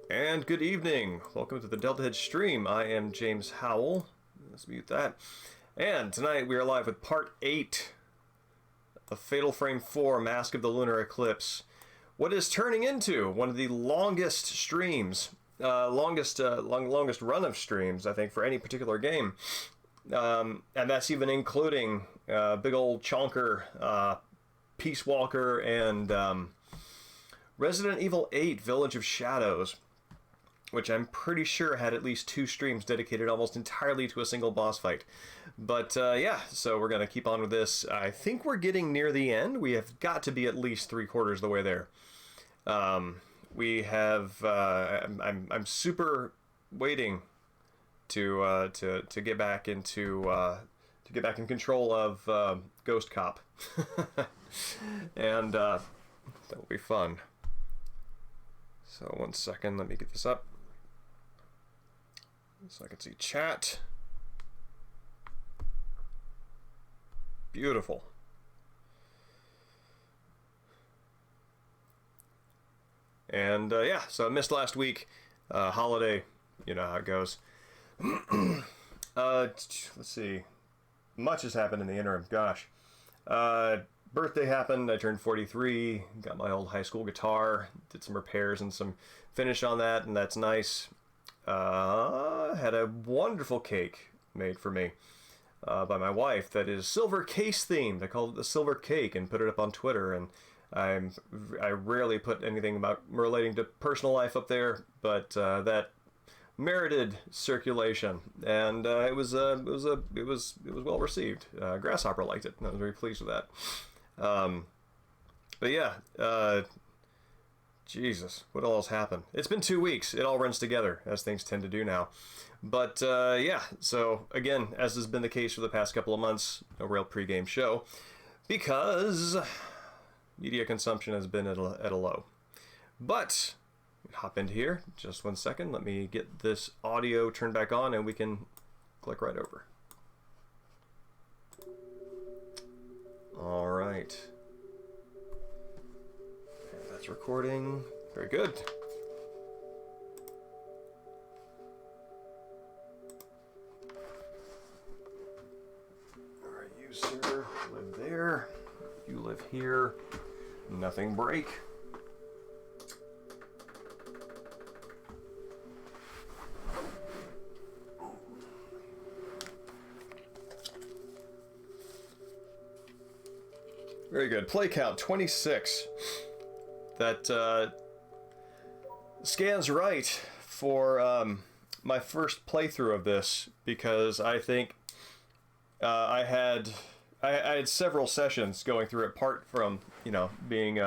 And good evening. Welcome to the Deltahead stream. I am James Howell. Let's mute that. And tonight we are live with part 8 of Fatal Frame 4 Mask of the Lunar Eclipse. What is turning into one of the longest streams, longest run of streams, I think, for any particular game. And that's even including big old chonker, Peace Walker, and Resident Evil 8 Village of Shadows, which I'm pretty sure had at least 2 streams dedicated almost entirely to a single boss fight. But yeah, so we're going to keep on with this. I think we're getting near the end. We have got to be at least 3/4 of the way there. We have, I'm super waiting to get back into, to get back in control of Ghost Cop. And that'll be fun. So 1 second, let me get this up so I can see chat. Beautiful. And yeah, so I missed last week. Holiday, you know how it goes. Let's see. Much has happened in the interim. Gosh. Birthday happened. I turned 43. Got my old high school guitar. Did some repairs and some finish on that, and that's nice. Had a wonderful cake made for me by my wife that is silver case themed. I called it the silver cake and put it up on Twitter. And I rarely put anything about relating to personal life up there, but that merited circulation, and it was well received. Grasshopper liked it, and I was very pleased with that. But yeah, Jesus, what all has happened? It's been 2 weeks. It all runs together, as things tend to do now. But yeah, so again, as has been the case for the past couple of months, no real pregame show, because media consumption has been at a low. But hop into here, just 1 second. Let me get this audio turned back on, and we can click right over. All right. And that's recording. Very good. All right, you, sir, live there. You live here. Nothing break. Very good. Play count 26. That scans right for my first playthrough of this, because I think I had several sessions going through it, apart from, you know, being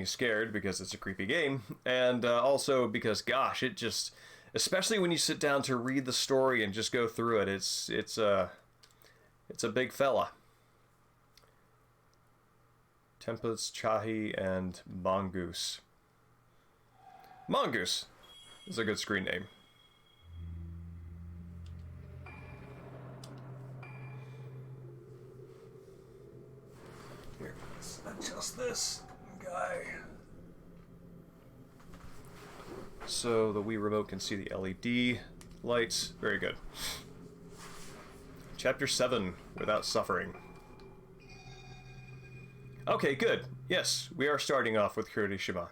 scared because it's a creepy game, and also because, gosh, it just, especially when you sit down to read the story and just go through it, it's a big fella. Tempest, Chahi, and Mongoose. Mongoose is a good screen name. Here, let's adjust this guy so the Wii remote can see the LED lights. Very good. Chapter 7, Without Suffering. Okay, good. Yes, we are starting off with Kirishima.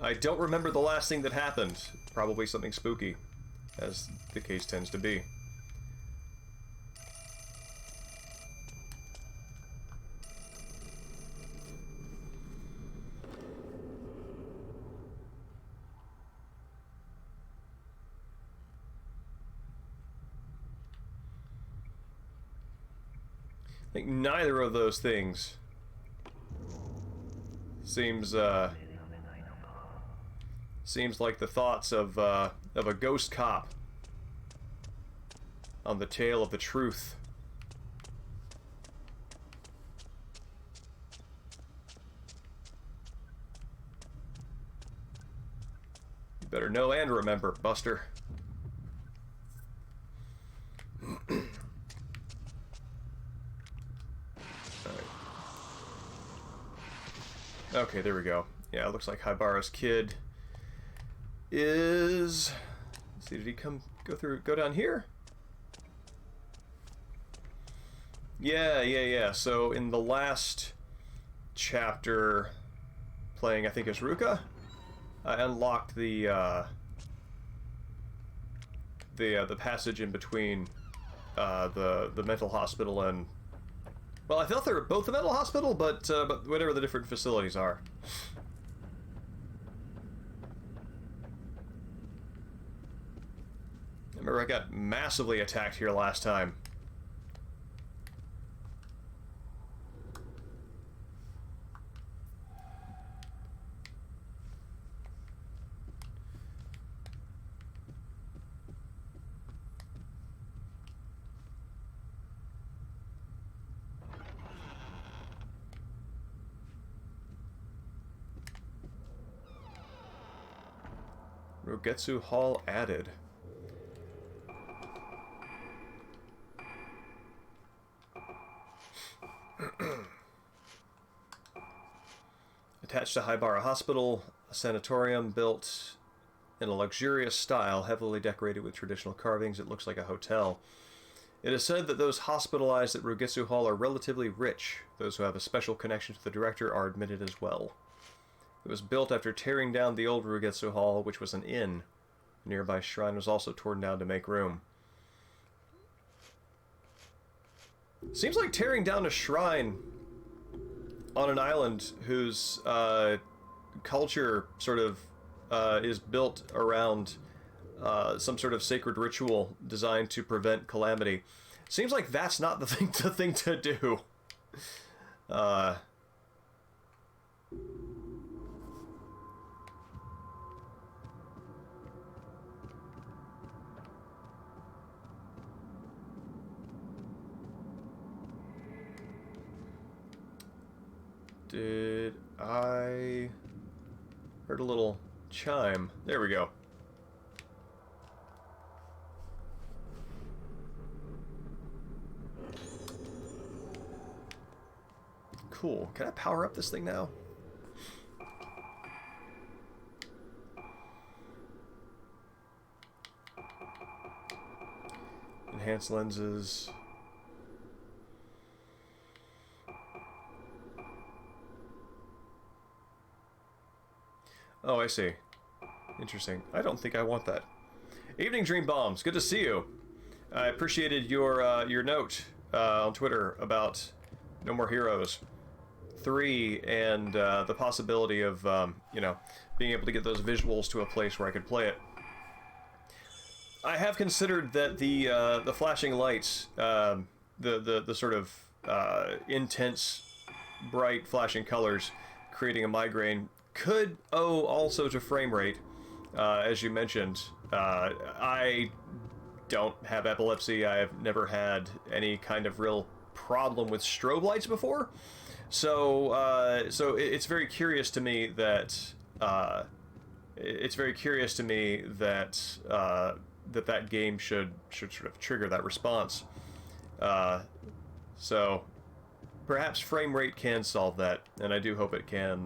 I don't remember the last thing that happened. Probably something spooky, as the case tends to be. I think neither of those things seems like the thoughts of a ghost cop on the tail of the truth. You better know and remember, Buster. Okay, there we go. Yeah, it looks like Haibara's kid is... Let's see, did he go down here? Yeah. So in the last chapter, playing, I think, as Ruka, I unlocked the passage in between the mental hospital and... Well, I thought they were both the mental hospital, but whatever the different facilities are. I remember I got massively attacked here last time. Rogetsu Hall added. Attached to Haibara Hospital, a sanatorium built in a luxurious style, heavily decorated with traditional carvings. It looks like a hotel. It is said that those hospitalized at Rogetsu Hall are relatively rich. Those who have a special connection to the director are admitted as well. It was built after tearing down the old Rogetsu Hall, which was an inn. A nearby shrine was also torn down to make room. Seems like tearing down a shrine on an island whose culture sort of is built around some sort of sacred ritual designed to prevent calamity. Seems like that's not the thing to do. Did I... Heard a little chime. There we go. Cool. Can I power up this thing now? Enhanced lenses. Oh, I see. Interesting. I don't think I want that. Evening Dream Bombs. Good to see you. I appreciated your note on Twitter about No More Heroes 3 and the possibility of you know, being able to get those visuals to a place where I could play it. I have considered that the flashing lights, the sort of intense, bright flashing colors, creating a migraine, could owe also to frame rate. As you mentioned, I don't have epilepsy. I have never had any kind of real problem with strobe lights before, so it's very curious to me that that game should sort of trigger that response. So perhaps frame rate can solve that, and I do hope it can.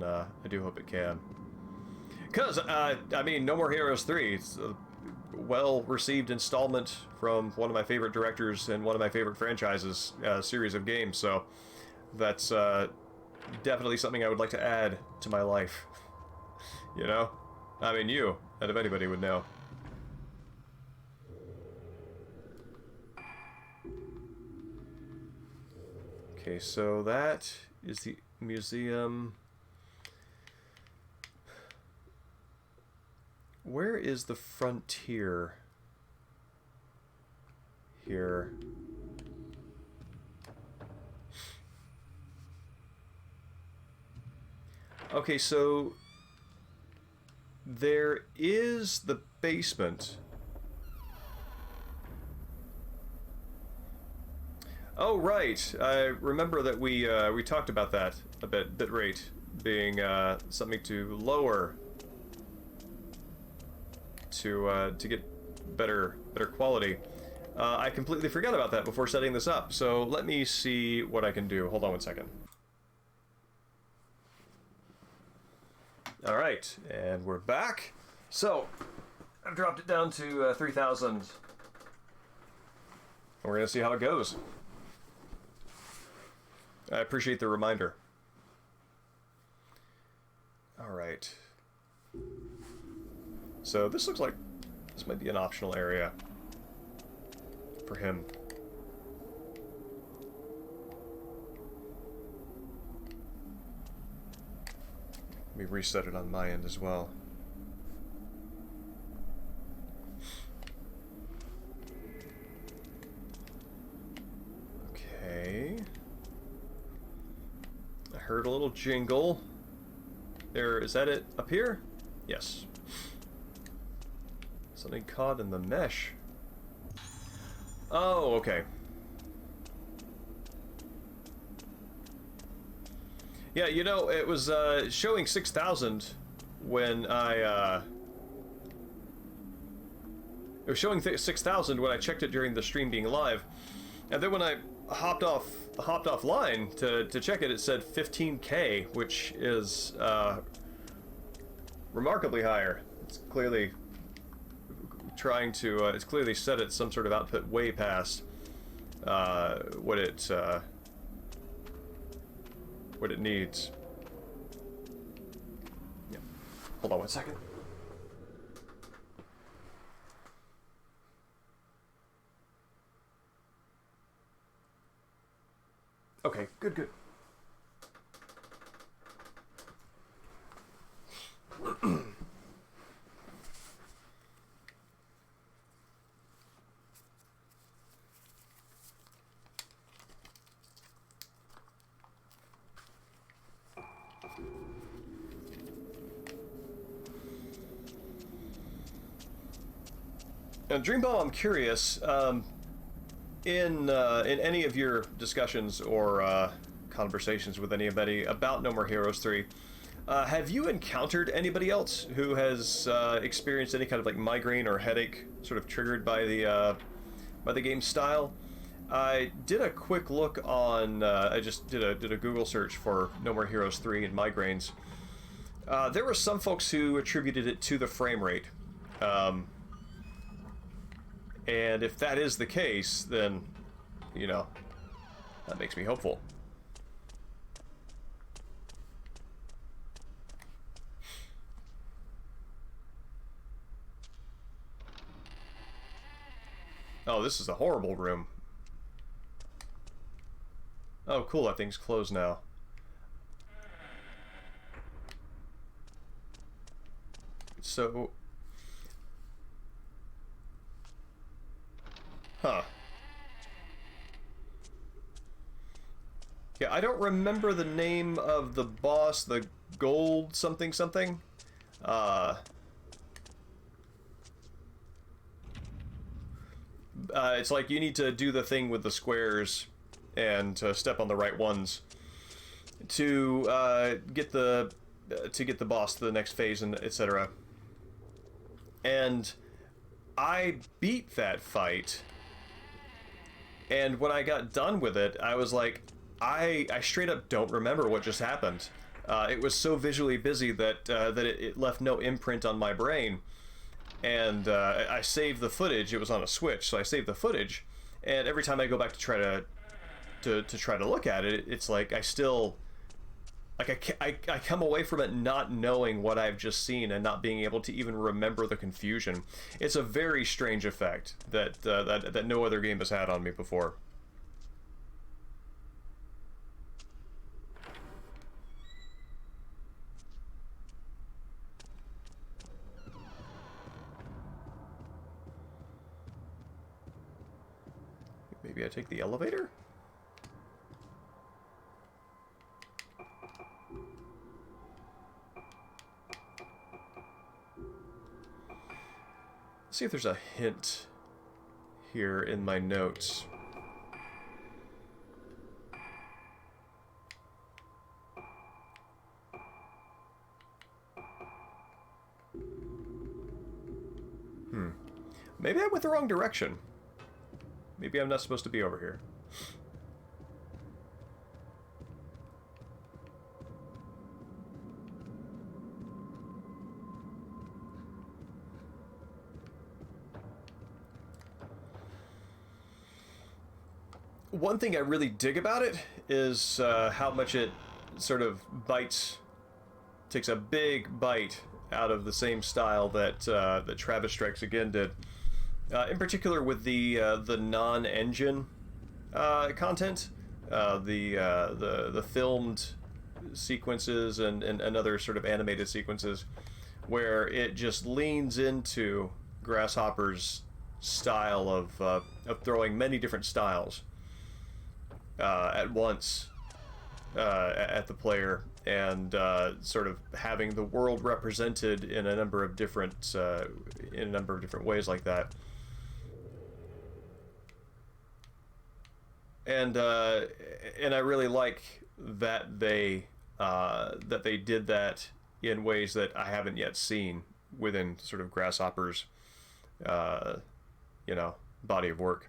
Because, I mean, No More Heroes 3, it's a well-received installment from one of my favorite directors and one of my favorite franchises, series of games, so that's definitely something I would like to add to my life. You know? I mean, you, out of anybody, would know. Okay, so that is the museum. Where is the frontier here? Okay, so there is the basement. Oh, right. I remember that we talked about that a bit. Bitrate being something to lower to get better quality. I completely forgot about that before setting this up. So let me see what I can do. Hold on one second. All right, and we're back. So, I've dropped it down to 3,000. We're going to see how it goes. I appreciate the reminder. All right. So, this looks like this might be an optional area for him. Let me reset it on my end as well. Okay. I heard a little jingle. There, is that it up here? Yes. Something caught in the mesh. Oh, okay. Yeah, you know, it was showing 6,000 when I it was showing 6,000 when I checked it during the stream being live, and then when I hopped offline to check it, it said 15K, which is remarkably higher. It's clearly trying to it's clearly set at some sort of output way past what it needs. Yeah. Hold on one second. Okay, good. Now, Dreamball, I'm curious, in any of your discussions or conversations with anybody about No More Heroes 3, have you encountered anybody else who has experienced any kind of like migraine or headache sort of triggered by the game's style? I did a quick look on, I just did a Google search for No More Heroes 3 and migraines. There were some folks who attributed it to the frame rate. And if that is the case, then, you know, that makes me hopeful. Oh, this is a horrible room. Oh, cool, that thing's closed now. So... Huh. Yeah, I don't remember the name of the boss, the gold something something. It's like you need to do the thing with the squares and step on the right ones to get the boss to the next phase and etc. And I beat that fight. And when I got done with it, I was like, I straight up don't remember what just happened. It was so visually busy that it left no imprint on my brain. And I saved the footage. It was on a Switch, so I saved the footage. And every time I go back to try to look at it, it's like I still, like I come away from it not knowing what I've just seen and not being able to even remember the confusion. It's a very strange effect that no other game has had on me before. Maybe I take the elevator? Let's see if there's a hint here in my notes. Maybe I went the wrong direction. Maybe I'm not supposed to be over here. One thing I really dig about it is how much it sort of takes a big bite out of the same style that Travis Strikes Again did. In particular with the non-engine content, the filmed sequences and other sort of animated sequences, where it just leans into Grasshopper's style of throwing many different styles at once at the player, and sort of having the world represented in a number of different ways like that. And I really like that they did that in ways that I haven't yet seen within sort of Grasshopper's body of work.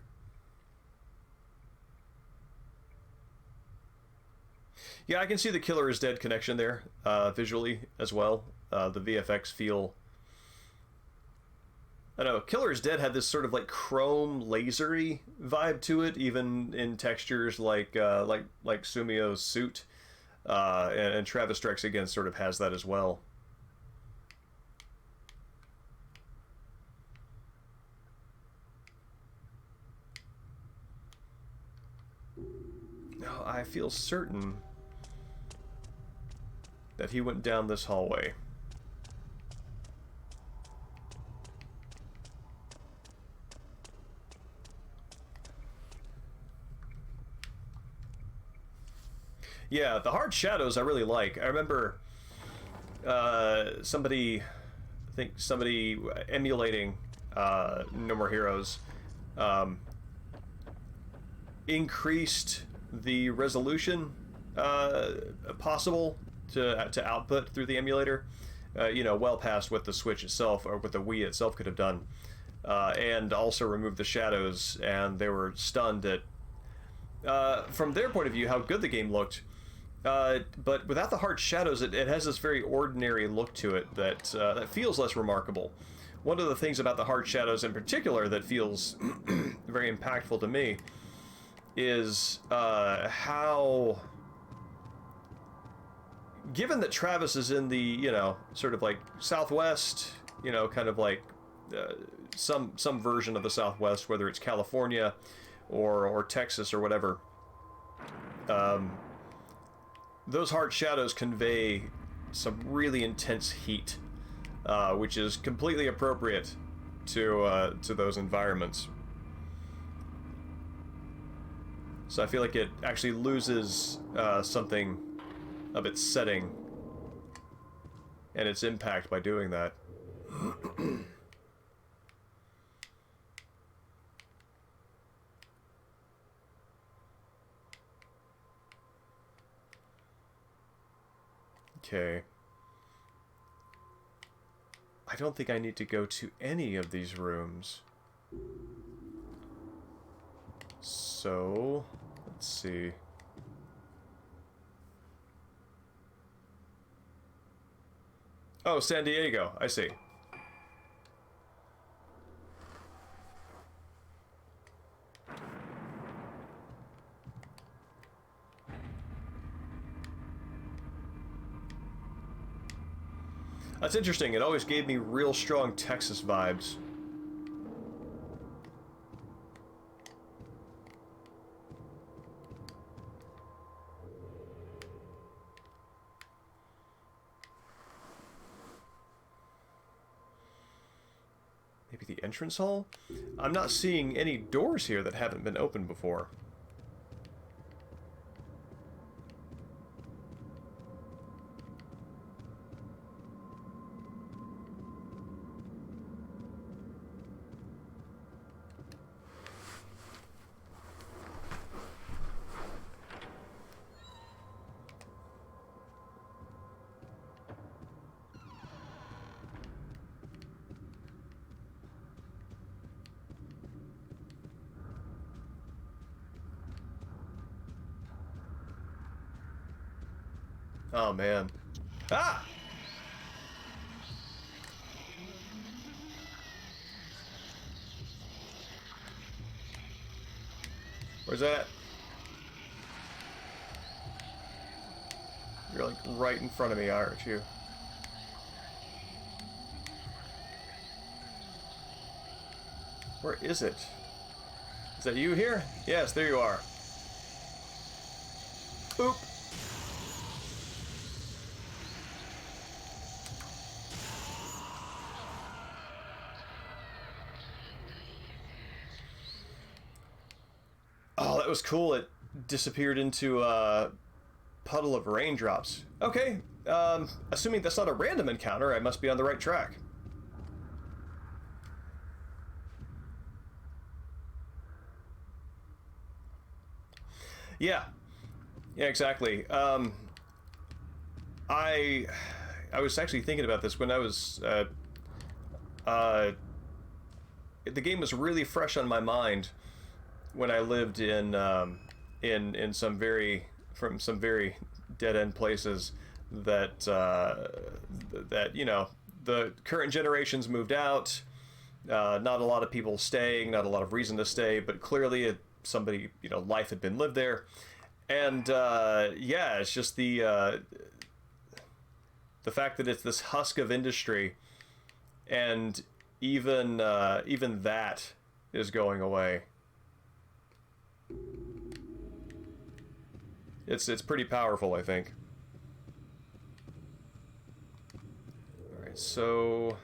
Yeah, I can see the Killer is Dead connection there visually as well. The VFX feel. I don't know, Killer is Dead had this sort of like chrome lasery vibe to it, even in textures like Sumio's suit, and Travis Strikes Again sort of has that as well. No, I feel certain that he went down this hallway. Yeah, the hard shadows I really like. I remember somebody emulating No More Heroes increased the resolution possible to output through the emulator, well past what the Switch itself or what the Wii itself could have done, and also removed the shadows, and they were stunned at, from their point of view, how good the game looked. But without the hard shadows, it has this very ordinary look to it that feels less remarkable. One of the things about the hard shadows in particular that feels very impactful to me is how, given that Travis is in the, sort of like Southwest, kind of like some version of the Southwest, whether it's California or Texas or whatever, those hard shadows convey some really intense heat, which is completely appropriate to those environments. So I feel like it actually loses something of its setting and its impact by doing that. Okay. I don't think I need to go to any of these rooms. So, let's see. Oh, San Diego. I see. That's interesting. It always gave me real strong Texas vibes. Maybe the entrance hall? I'm not seeing any doors here that haven't been opened before. Oh, man. Ah! Where's that? You're like right in front of me, aren't you? Where is it? Is that you here? Yes, there you are. Oop! Oh, that was cool. It disappeared into a puddle of raindrops. Okay, assuming that's not a random encounter, I must be on the right track. Yeah, yeah, exactly. I I was actually thinking about this when I was the game was really fresh on my mind when I lived in some very from some very dead end places that that you know the current generations moved out. Not a lot of people staying, not a lot of reason to stay, but clearly somebody life had been lived there, and yeah, it's just the fact that it's this husk of industry, and even that is going away. It's pretty powerful, I think. All right, so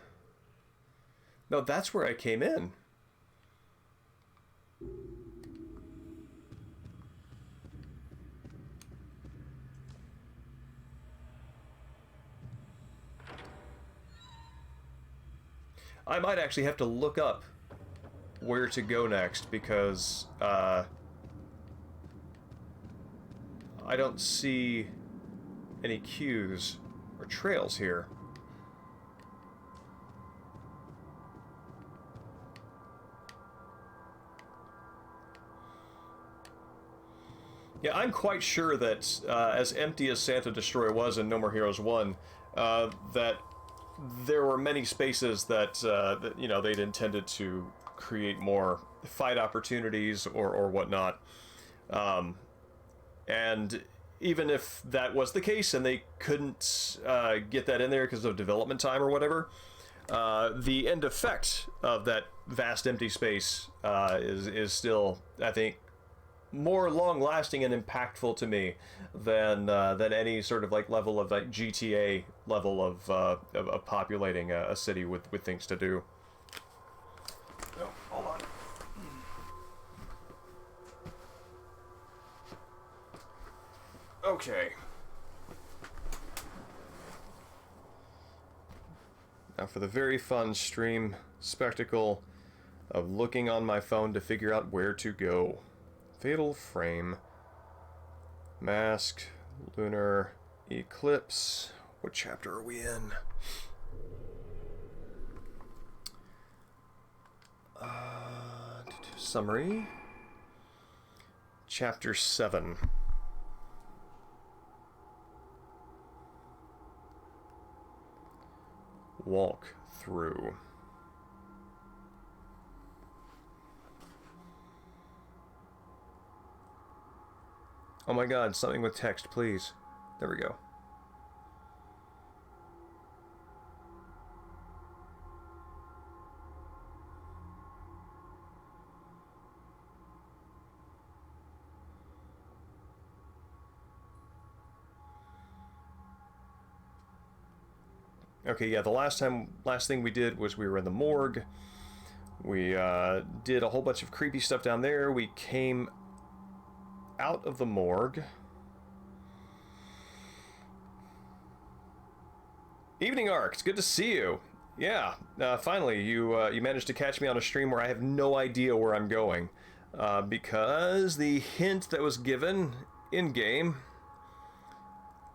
no, that's where I came in. I might actually have to look up where to go next because I don't see any cues or trails here. Yeah, I'm quite sure that as empty as Santa Destroyer was in No More Heroes 1, that there were many spaces that they'd intended to create more fight opportunities or whatnot. And even if that was the case and they couldn't get that in there because of development time or whatever, the end effect of that vast empty space is still, I think, more long-lasting and impactful to me than any sort of like level of like GTA level of populating a city with things to do. Oh, hold on. Okay. Now for the very fun stream spectacle of looking on my phone to figure out where to go. Fatal Frame. Mask. Lunar Eclipse. What chapter are we in? Summary. Chapter 7. Walk through. Oh my god, something with text, please. There we go. Okay, yeah, the last thing we did was we were in the morgue. We did a whole bunch of creepy stuff down there. We came out of the morgue. Evening Arc, it's good to see you. Yeah, finally, you managed to catch me on a stream where I have no idea where I'm going. Because the hint that was given in-game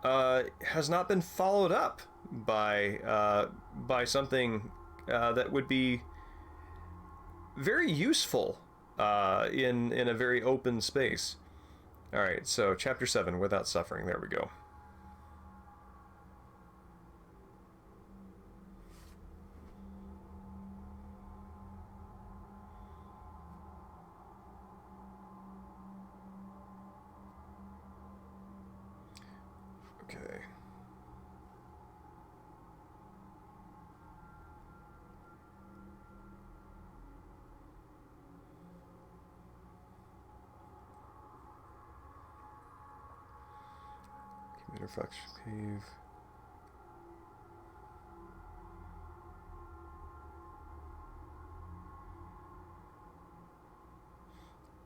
has not been followed up by something that would be very useful in a very open space. All right, so chapter 7, Without Suffering. There we go. Okay. Commuter fracture cave.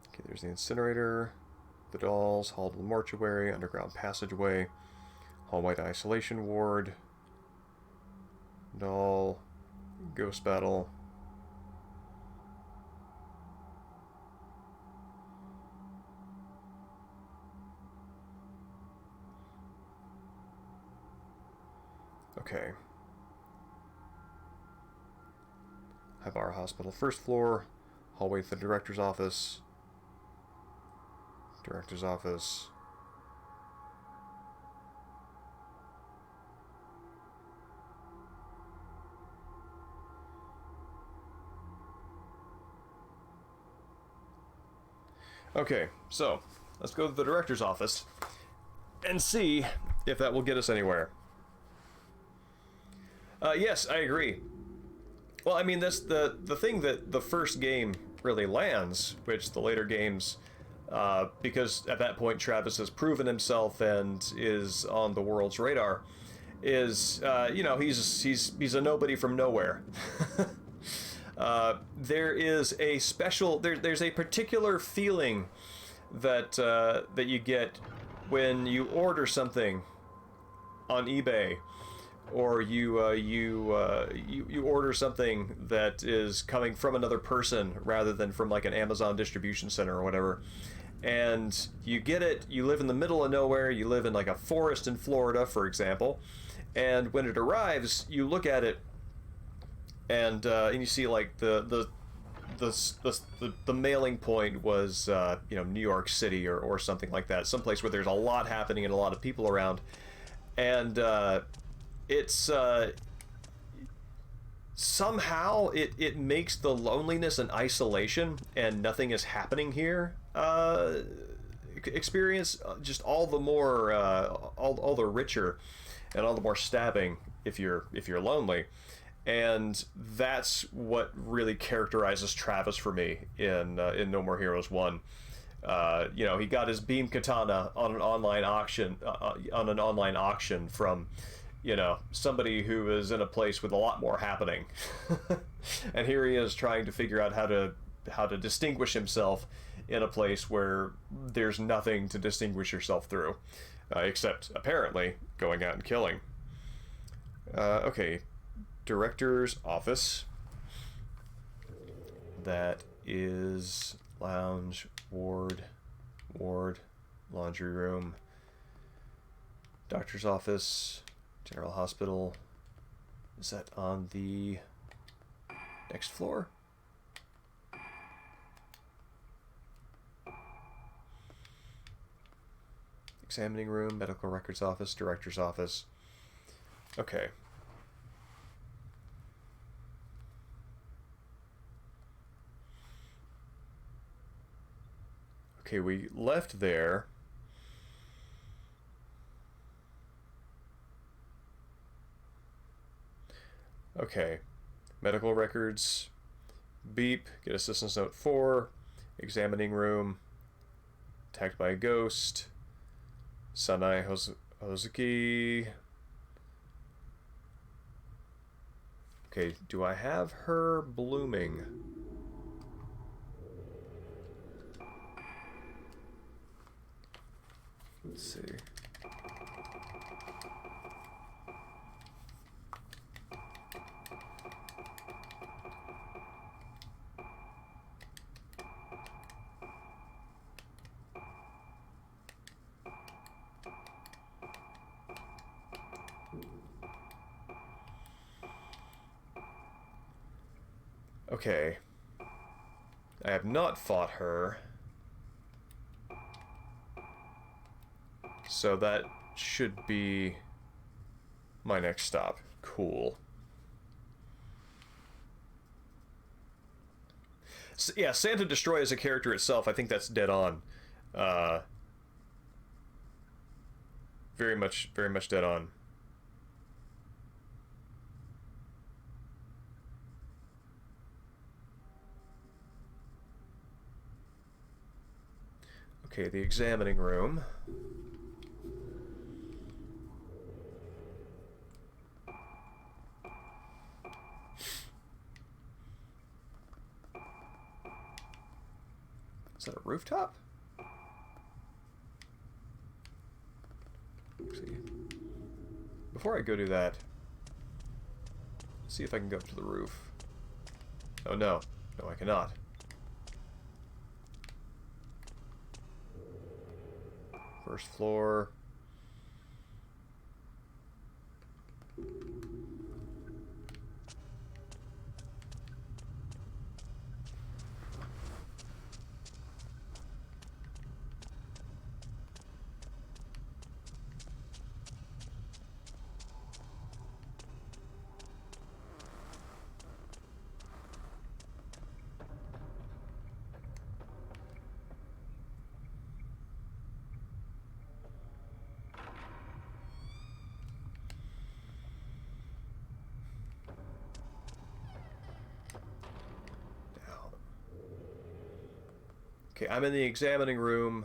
Okay, there's the incinerator, the dolls, hall to the mortuary, underground passageway, hallway to isolation ward, doll, ghost battle. Okay. High Bar Hospital, first floor, hallway to the director's office, director's office. Okay, so let's go to the director's office and see if that will get us anywhere. Yes, I agree. Well, I mean, that's the thing that the first game really lands, which the later games, because at that point Travis has proven himself and is on the world's radar, is you know, he's a nobody from nowhere. There is a special there's a particular feeling that that you get when you order something on eBay, or you order something that is coming from another person rather than from like an Amazon distribution center or whatever, and you get it. You live in the middle of nowhere. You live in like a forest in Florida, for example, and when it arrives, you look at it, and you see like the mailing point was you know, New York City or something like that, someplace where there's a lot happening and a lot of people around, and it's somehow it makes the loneliness and isolation and nothing is happening here experience just all the more all the richer and all the more stabbing if you're lonely. And that's what really characterizes Travis for me in No More Heroes 1. You know, he got his beam katana on an online auction from, you know, somebody who is in a place with a lot more happening. And here he is trying to figure out how to distinguish himself in a place where there's nothing to distinguish yourself through, except apparently going out and killing. Okay, director's office. That is lounge, ward, laundry room, doctor's office, general hospital. Is that on the next floor? Examining room, medical records office, director's office. Okay. Okay, we left there. Okay. Medical records. Beep. Get assistance note 4. Examining room. Attacked by a ghost. Sanai Hozuki. Okay, do I have her blooming? Let's see. Okay. I have not fought her. So that should be my next stop. Cool. So, yeah, Santa Destroy as a character itself, I think that's dead on. very much dead on. Okay, the examining room. Is that a rooftop? Let's see. Before I go do that, let's see if I can go up to the roof. Oh no. No, I cannot. First floor. Okay, I'm in the examining room.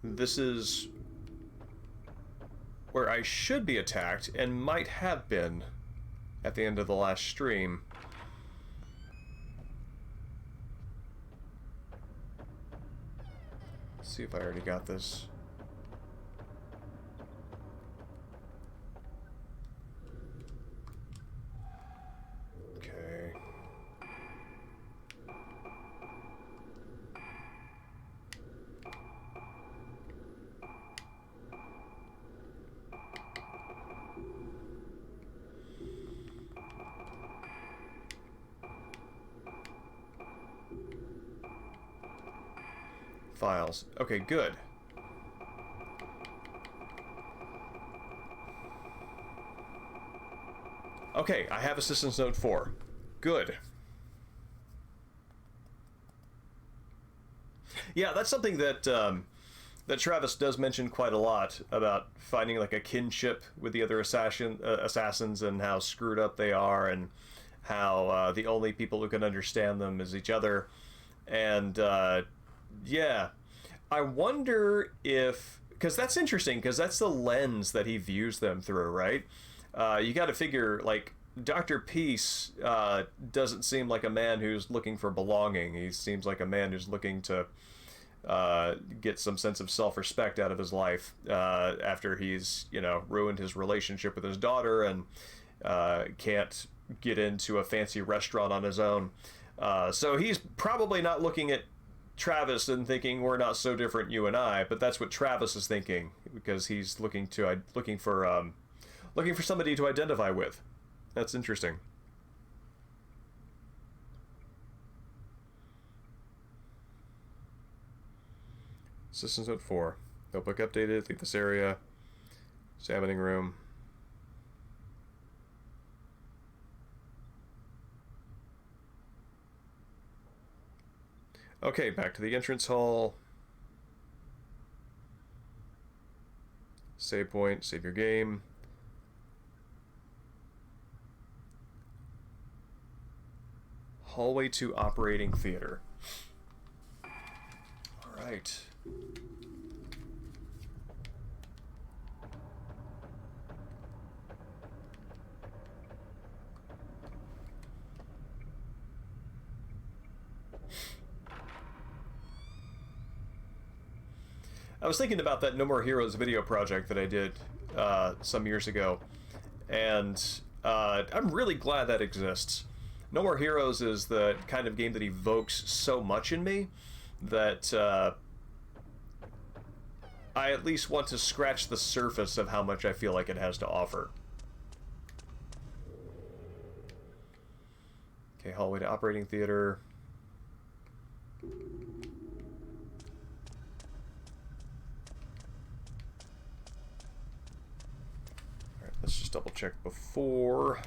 This is where I should be attacked, and might have been at the end of the last stream. Let's see if I already got this. Okay. Files. Okay, good. Okay, I have Assistance Note 4. Good. Yeah, that's something that that Travis does mention quite a lot, about finding like a kinship with the other assassins, and how screwed up they are, and how the only people who can understand them is each other. And yeah, I wonder if, because that's interesting, because that's the lens that he views them through, right? You got to figure, like, Dr. Peace doesn't seem like a man who's looking for belonging. He seems like a man who's looking to get some sense of self-respect out of his life after he's, you know, ruined his relationship with his daughter, and can't get into a fancy restaurant on his own. So he's probably not looking at Travis and thinking, we're not so different, you and I, but that's what Travis is thinking, because he's looking for somebody to identify with. That's interesting. Assistance Note 4. Notebook updated. Leave this area. Examining room. Okay, back to the entrance hall. Save point. Save your game. Hallway to operating theater. All right. I was thinking about that No More Heroes video project that I did some years ago, and I'm really glad that exists. No More Heroes is the kind of game that evokes so much in me that I at least want to scratch the surface of how much I feel like it has to offer. Okay, hallway to operating theater. Alright, let's just double check before.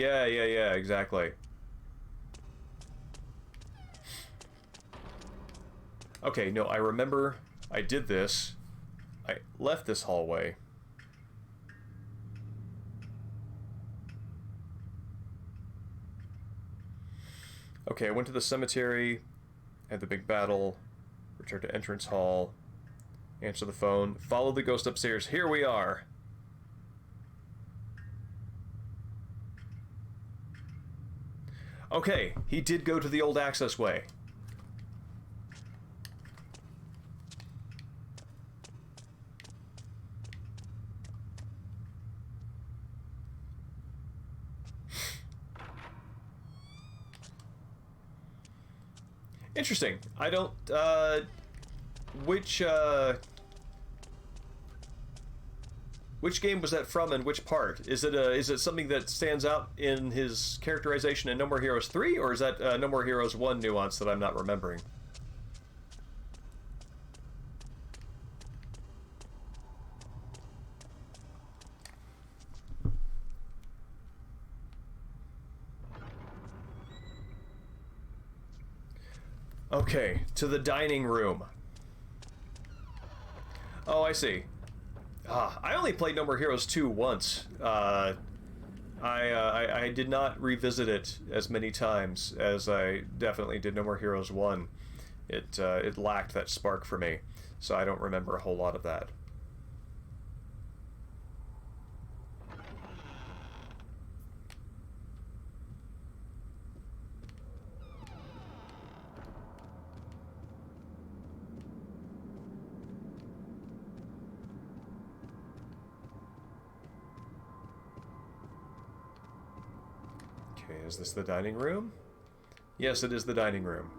Yeah, yeah, yeah, exactly. Okay, no, I remember I did this. I left this hallway. Okay, I went to the cemetery, had the big battle, returned to entrance hall, answer the phone, follow the ghost upstairs. Here we are. Okay, he did go to the old access way. Interesting. I don't, which game was that from and which part? Is it something that stands out in his characterization in No More Heroes 3, or is that No More Heroes 1 nuance that I'm not remembering? Okay, to the dining room. Oh, I see. I only played No More Heroes 2 once. I did not revisit it as many times as I definitely did No More Heroes 1. It lacked that spark for me, so I don't remember a whole lot of that. Okay, is this the dining room? Yes, it is the dining room.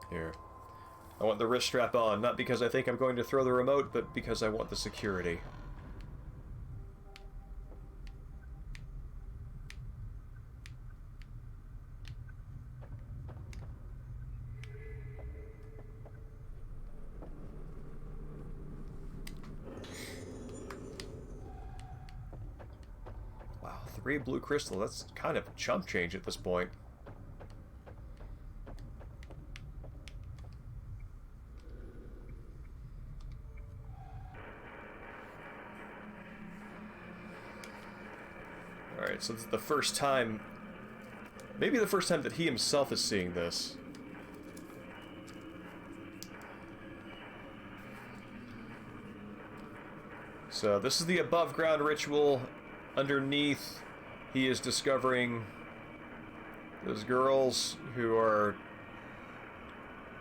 Here. I want the wrist strap on, not because I think I'm going to throw the remote, but because I want the security. Wow, 3 blue crystal, that's kind of chump change at this point. Alright, so this is the first time... Maybe the first time that he himself is seeing this. So this is the above-ground ritual. Underneath, he is discovering those girls who are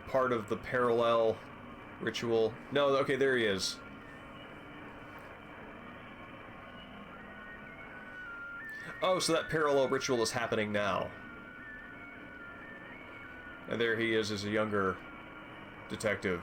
part of the parallel ritual. No, okay, there he is. Oh, so that parallel ritual is happening now. And there he is as a younger detective.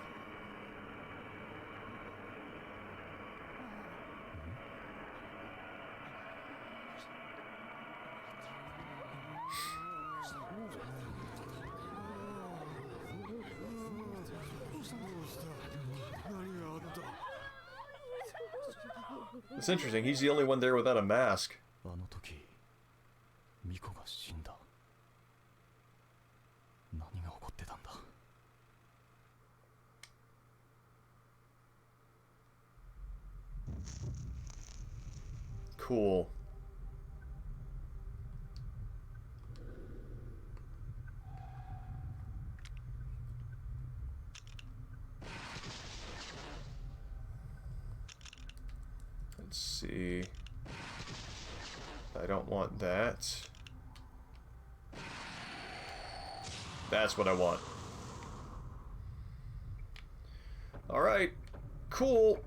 It's interesting, he's the only one there without a mask. Cool. Let's see. I don't want that. That's what I want. Alright. Cool.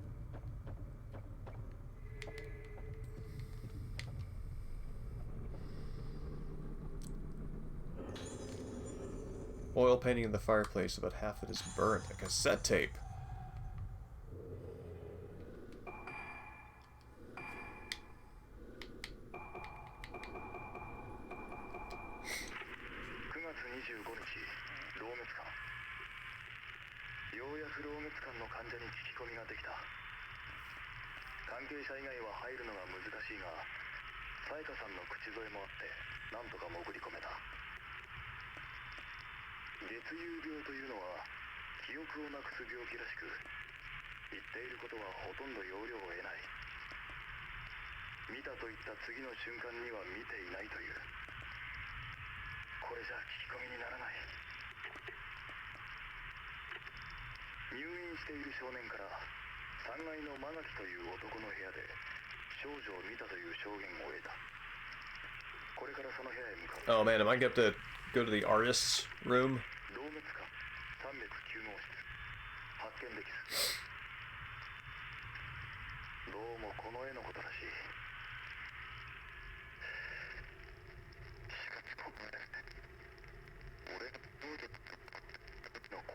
Oil painting in the fireplace, about half of it is burnt. A cassette tape. 関係者以外は入るのが難しいが、さやかさんの口添えもあってなんとか潜り込めた。月遊病というのは記憶をなくす病気らしく、言っていることはほとんど要領を得ない。見たと言った次の瞬間には見ていないという。これじゃ聞き込みにならない。入院している少年から3階のマガキという男の部屋で少女を見たという証言を得た。これからその部屋へ向かう。Oh man, am I gonna have to go to the artist's room? 動滅館309号室。発見できず。どうもこの絵のことらしい。しかしこの絵、俺の少女の子。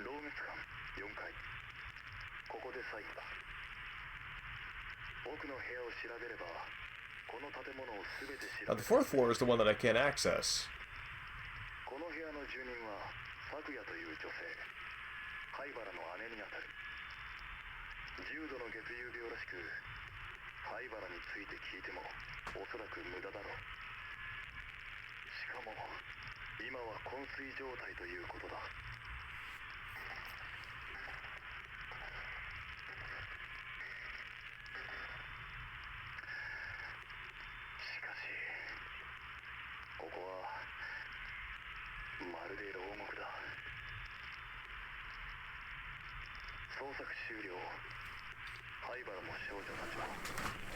動滅館4階。ここで最後だ。奥の部屋を調べれば、この建物を全て調べ The fourth floor is the one that I can't access. この部屋の住人は咲夜という女性。灰原の姉にあたる。重度の月遊病らしく、灰原について聞いてもおそらく無駄だろう。しかも今は昏睡状態ということだ。しかしここはまるで牢獄だ。捜索終了。灰原も少女たちも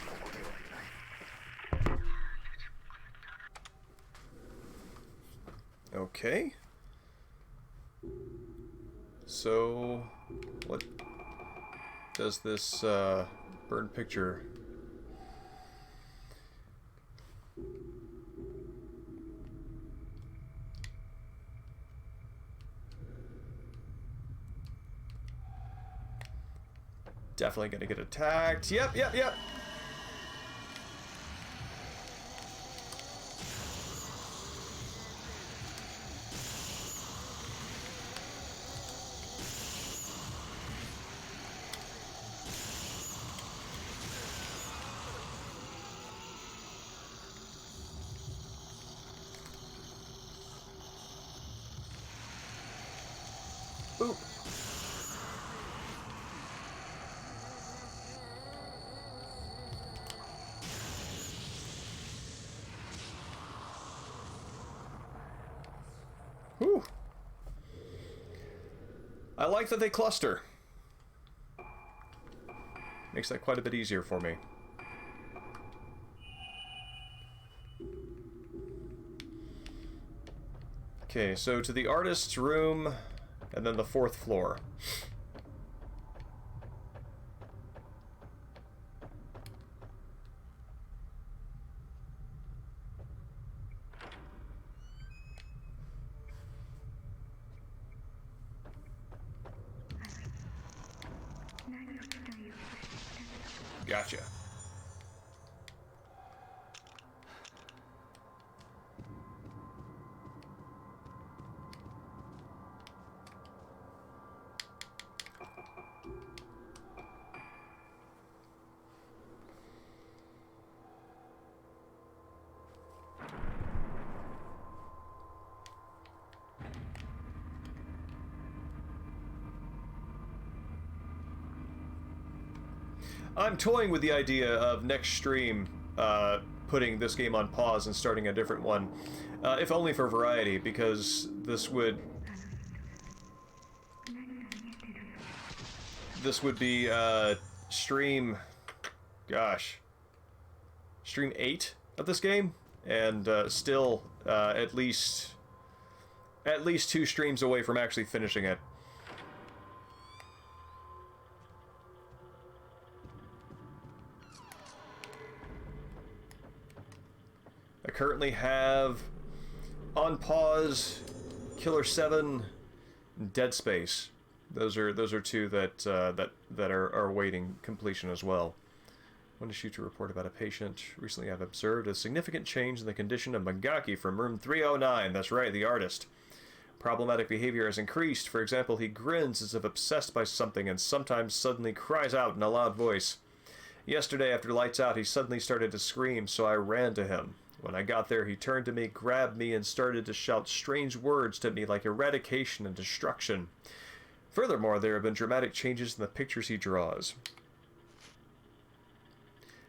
ここにはいない。Okay. So, what does this bird picture? Definitely gonna get attacked. Yep. Ooh. Whew. I like that they cluster. Makes that quite a bit easier for me. Okay, so to the artist's room, and then the fourth floor. Gotcha. I'm toying with the idea of next stream putting this game on pause and starting a different one, if only for variety, because this would be stream 8 of this game, and still at least 2 streams away from actually finishing it. I currently have on pause Killer 7 and Dead Space. Those are 2 that are awaiting completion as well. I want to shoot a report about a patient. Recently I've observed a significant change in the condition of Magaki from room 309. That's right, the artist. Problematic behavior has increased. For example, he grins as if obsessed by something and sometimes suddenly cries out in a loud voice. Yesterday, after lights out, he suddenly started to scream, so I ran to him. When I got there, he turned to me, grabbed me, and started to shout strange words to me like eradication and destruction. Furthermore, there have been dramatic changes in the pictures he draws.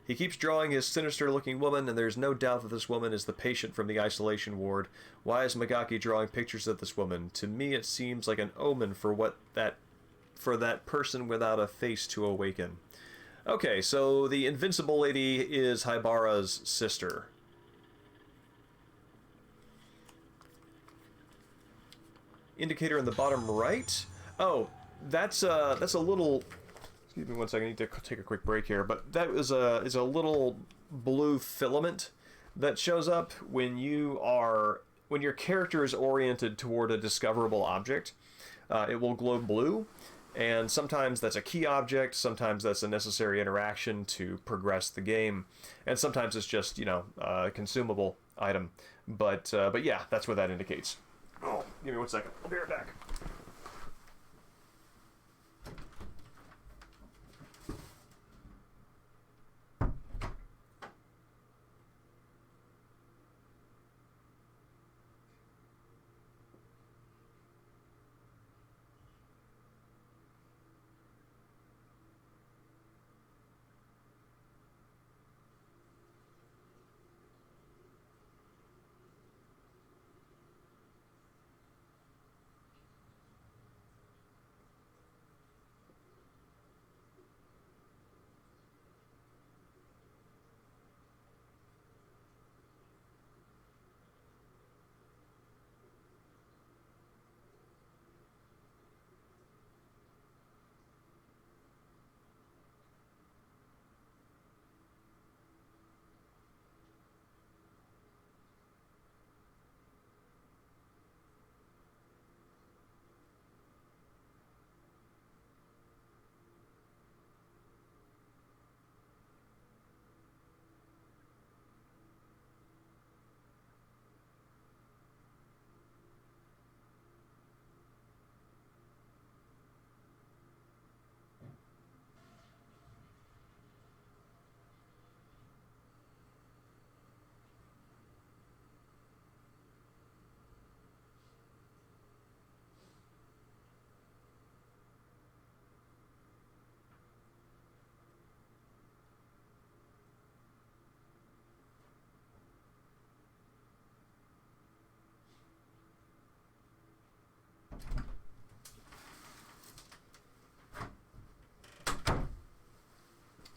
He keeps drawing his sinister-looking woman, and there's no doubt that this woman is the patient from the isolation ward. Why is Magaki drawing pictures of this woman? To me, it seems like an omen for that person without a face to awaken. Okay, so the invincible lady is Haibara's sister. Indicator in the bottom right. Oh, that's a little. Excuse me one second. I need to take a quick break here. But that is a little blue filament that shows up when your character is oriented toward a discoverable object. It will glow blue, and sometimes that's a key object. Sometimes that's a necessary interaction to progress the game, and sometimes it's just a consumable item. But yeah, that's what that indicates. Oh, give me one second. I'll be right back.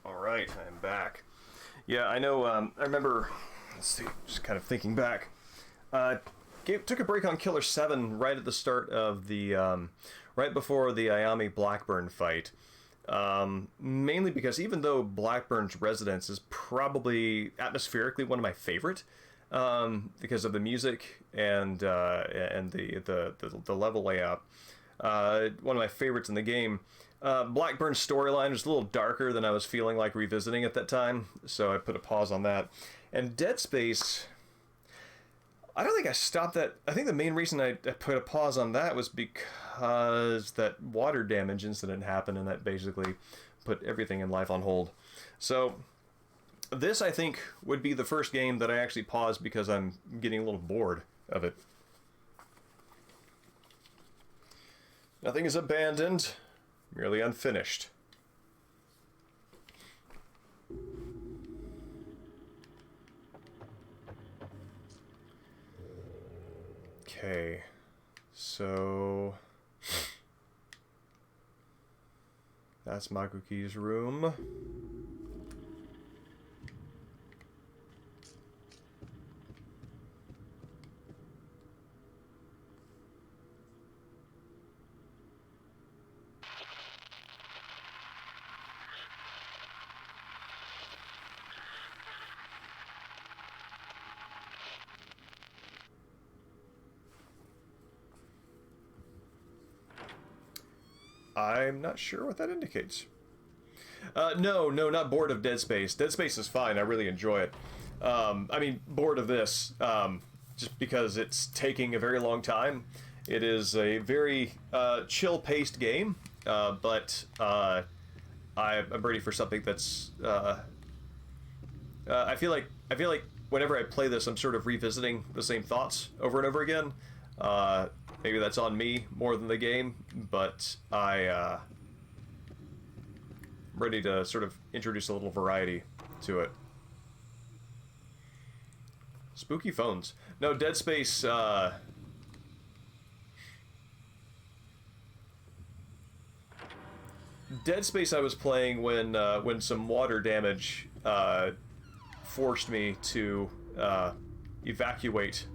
Alright, I'm back. Yeah, I know, I remember, let's see, just kind of thinking back. Took a break on Killer 7 right at the start of the, right before the Ayami Blackburn fight. Mainly because even though Blackburn's residence is probably atmospherically one of my favorite, because of the music and the level layout, one of my favorites in the game. Blackburn's storyline was a little darker than I was feeling like revisiting at that time, so I put a pause on that. And Dead Space, I don't think I stopped that. I think the main reason I put a pause on that was because that water damage incident happened, and that basically put everything in life on hold. So this, I think, would be the first game that I actually paused because I'm getting a little bored of it. Nothing is abandoned, merely unfinished. Okay, so that's Makuki's room. I'm not sure what that indicates. No, not bored of Dead Space. Dead Space is fine. I really enjoy it. I mean, bored of this, just because it's taking a very long time. It is a very chill-paced game, but I'm ready for something that's. I feel like whenever I play this, I'm sort of revisiting the same thoughts over and over again. Maybe that's on me more than the game, but I'm ready to sort of introduce a little variety to it. Spooky phones. No, Dead Space. Dead Space I was playing when some water damage forced me to evacuate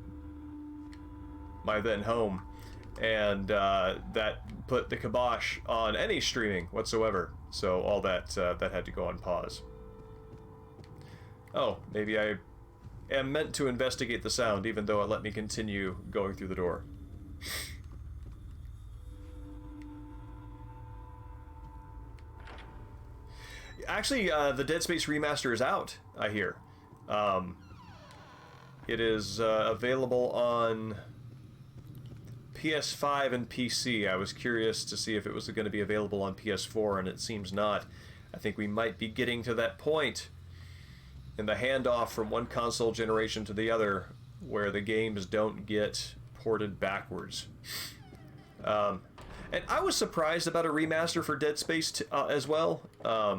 my then home, and that put the kibosh on any streaming whatsoever. So all that that had to go on pause. Oh, maybe I am meant to investigate the sound, even though it let me continue going through the door. Actually, the Dead Space remaster is out, I hear. It is available on PS5 and PC. I was curious to see if it was going to be available on PS4, and it seems not. I think we might be getting to that point in the handoff from one console generation to the other where the games don't get ported backwards. And I was surprised about a remaster for Dead Space as well. I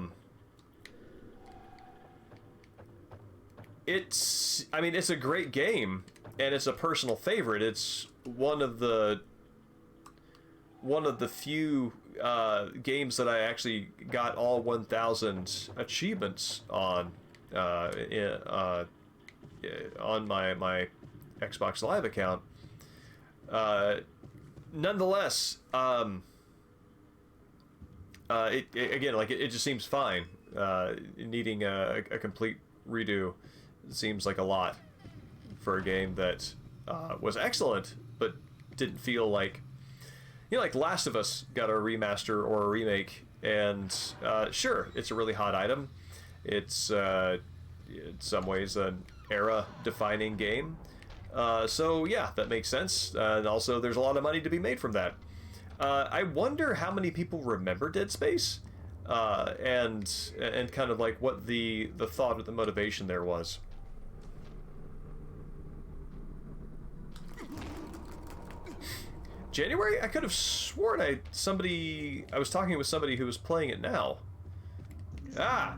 mean, it's a great game, and it's a personal favorite. It's one of the few games that I actually got all 1,000 achievements on my Xbox Live account. Nonetheless, it just seems fine. Needing a complete redo seems like a lot for a game that was excellent, but didn't feel like, like Last of Us got a remaster or a remake, and sure, it's a really hot item. It's in some ways an era-defining game. So yeah, that makes sense. And also, there's a lot of money to be made from that. I wonder how many people remember Dead Space, and kind of like what the thought or the motivation there was. January? I could have sworn I was talking with somebody who was playing it now. Ah!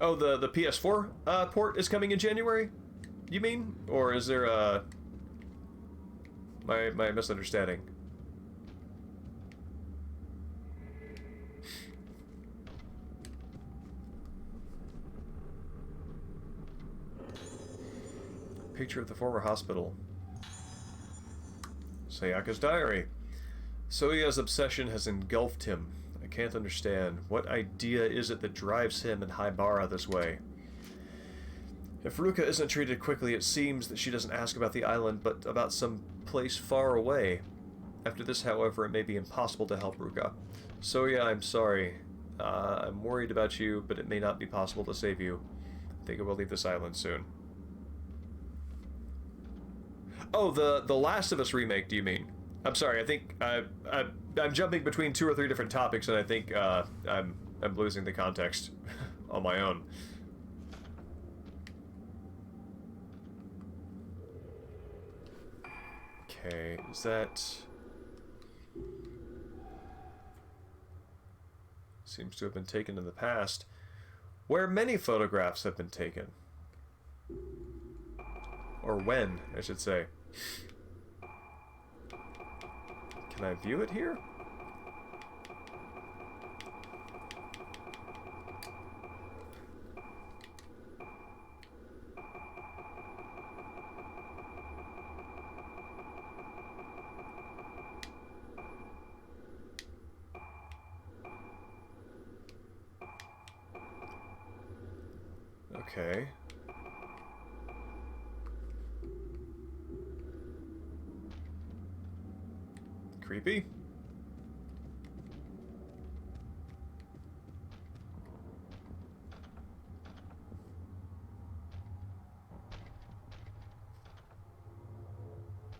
Oh, the PS4 port is coming in January? You mean? Or is there a... my misunderstanding? Picture of the former hospital. Sayaka's diary. Soya's obsession has engulfed him. I can't understand. What idea is it that drives him and Haibara this way? If Ruka isn't treated quickly, it seems that she doesn't ask about the island, but about some place far away. After this, however, it may be impossible to help Ruka. Soya, I'm sorry. I'm worried about you, but it may not be possible to save you. I think I will leave this island soon. Oh, the Last of Us remake, do you mean? I'm sorry, I think I'm jumping between 2 or 3 different topics, and I think I'm losing the context on my own. Okay, is that... Seems to have been taken in the past, where many photographs have been taken. Or when, I should say. Can I view it here? Okay. Creepy.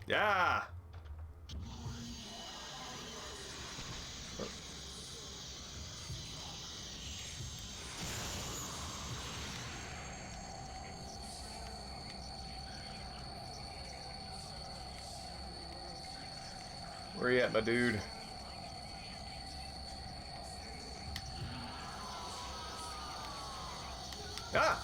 Yeah! Where you at, my dude? Ah!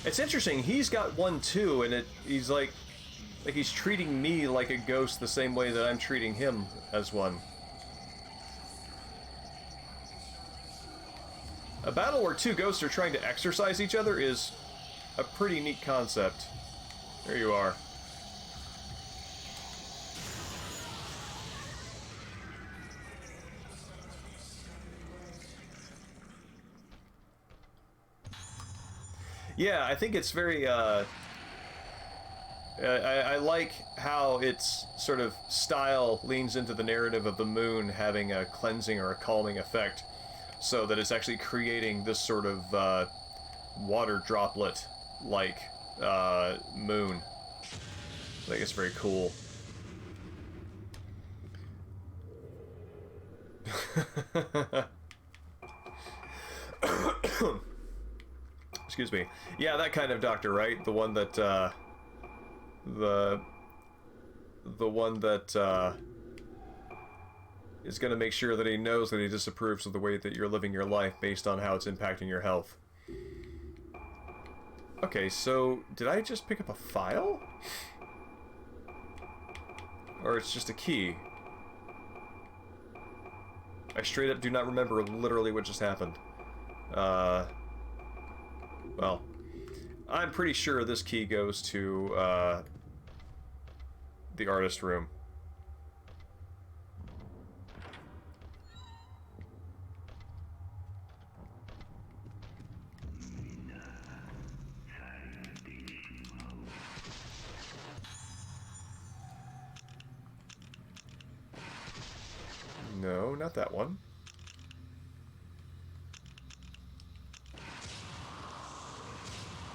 It's interesting. He's got one too, and he's like he's treating me like a ghost the same way that I'm treating him as one. A battle where two ghosts are trying to exorcise each other is a pretty neat concept. There you are. Yeah, I think it's very, I like how its sort of style leans into the narrative of the moon having a cleansing or a calming effect, so that it's actually creating this sort of water droplet-like moon. I think it's very cool. Excuse me. Yeah, that kind of doctor, right? The one that, the one that, is going to make sure that he knows that he disapproves of the way that you're living your life based on how it's impacting your health. Okay, so, did I just pick up a file? Or it's just a key? I straight up do not remember literally what just happened. Well, I'm pretty sure this key goes to, the artist room. No, not that one.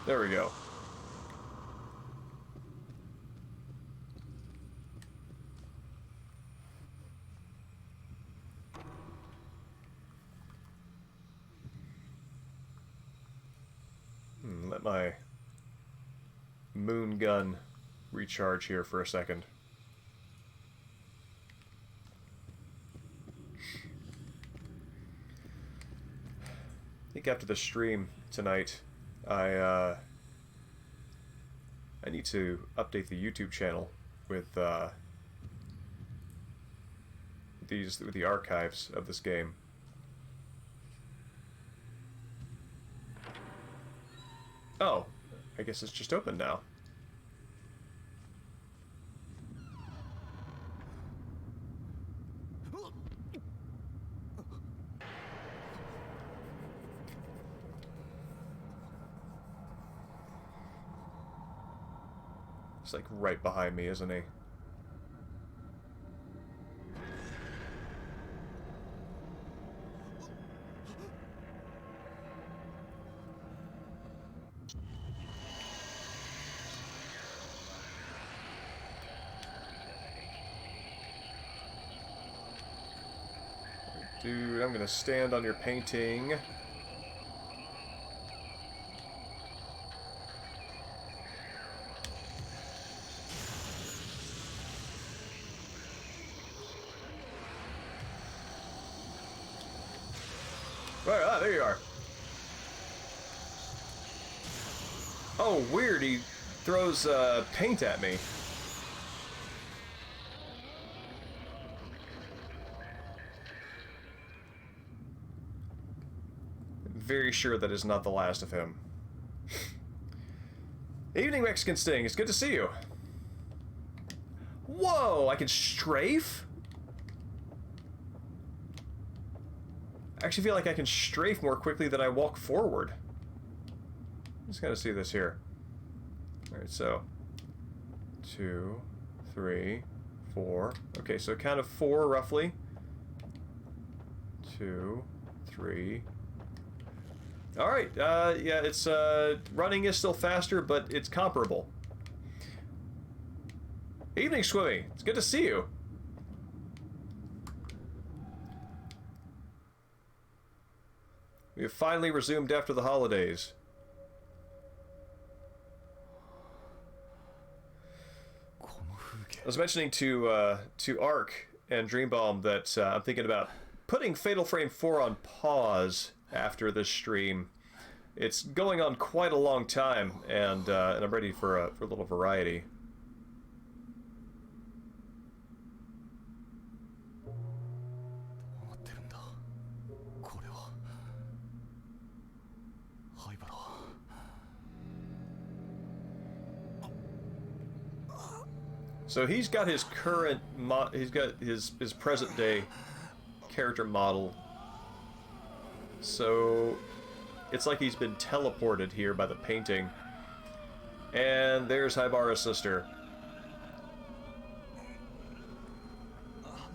There we go. Let my moon gun recharge here for a second. I think after the stream tonight, I need to update the YouTube channel with the archives of this game. Oh, I guess it's just open now. He's like right behind me, isn't he? Dude, I'm gonna stand on your painting. Right, ah, there you are. Oh, weird, he throws paint at me. Very sure that is not the last of him. Evening, Mexican Sting. It's good to see you. Whoa, I can strafe? I actually feel like I can strafe more quickly than I walk forward. Let's kind of see this here. All right, so 2, 3, 4. Okay, so count of 4 roughly. 2, 3. All right, yeah, it's running is still faster, but it's comparable. Evening, Swimmy. It's good to see you. We have finally resumed after the holidays. I was mentioning to Ark and Dreambalm that I'm thinking about putting Fatal Frame 4 on pause after this stream. It's going on quite a long time, and I'm ready for a little variety. So he's got his current he's got his present day character model. So it's like he's been teleported here by the painting. And there's Haibara's sister.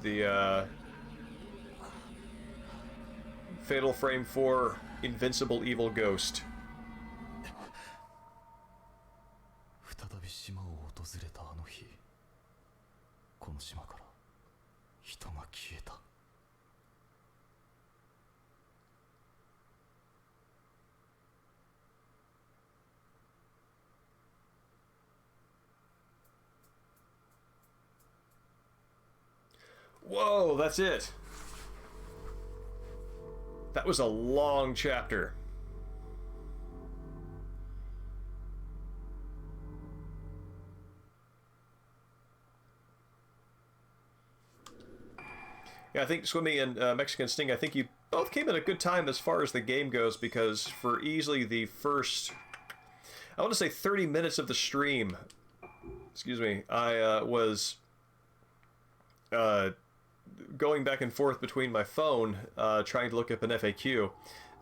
The Fatal Frame 4 Invincible Evil Ghost. Whoa, that's it. That was a long chapter. Yeah, I think Swimmy and Mexican Sting, I think you both came at a good time as far as the game goes, because for easily the first, I want to say 30 minutes of the stream, excuse me, I was going back and forth between my phone, trying to look up an FAQ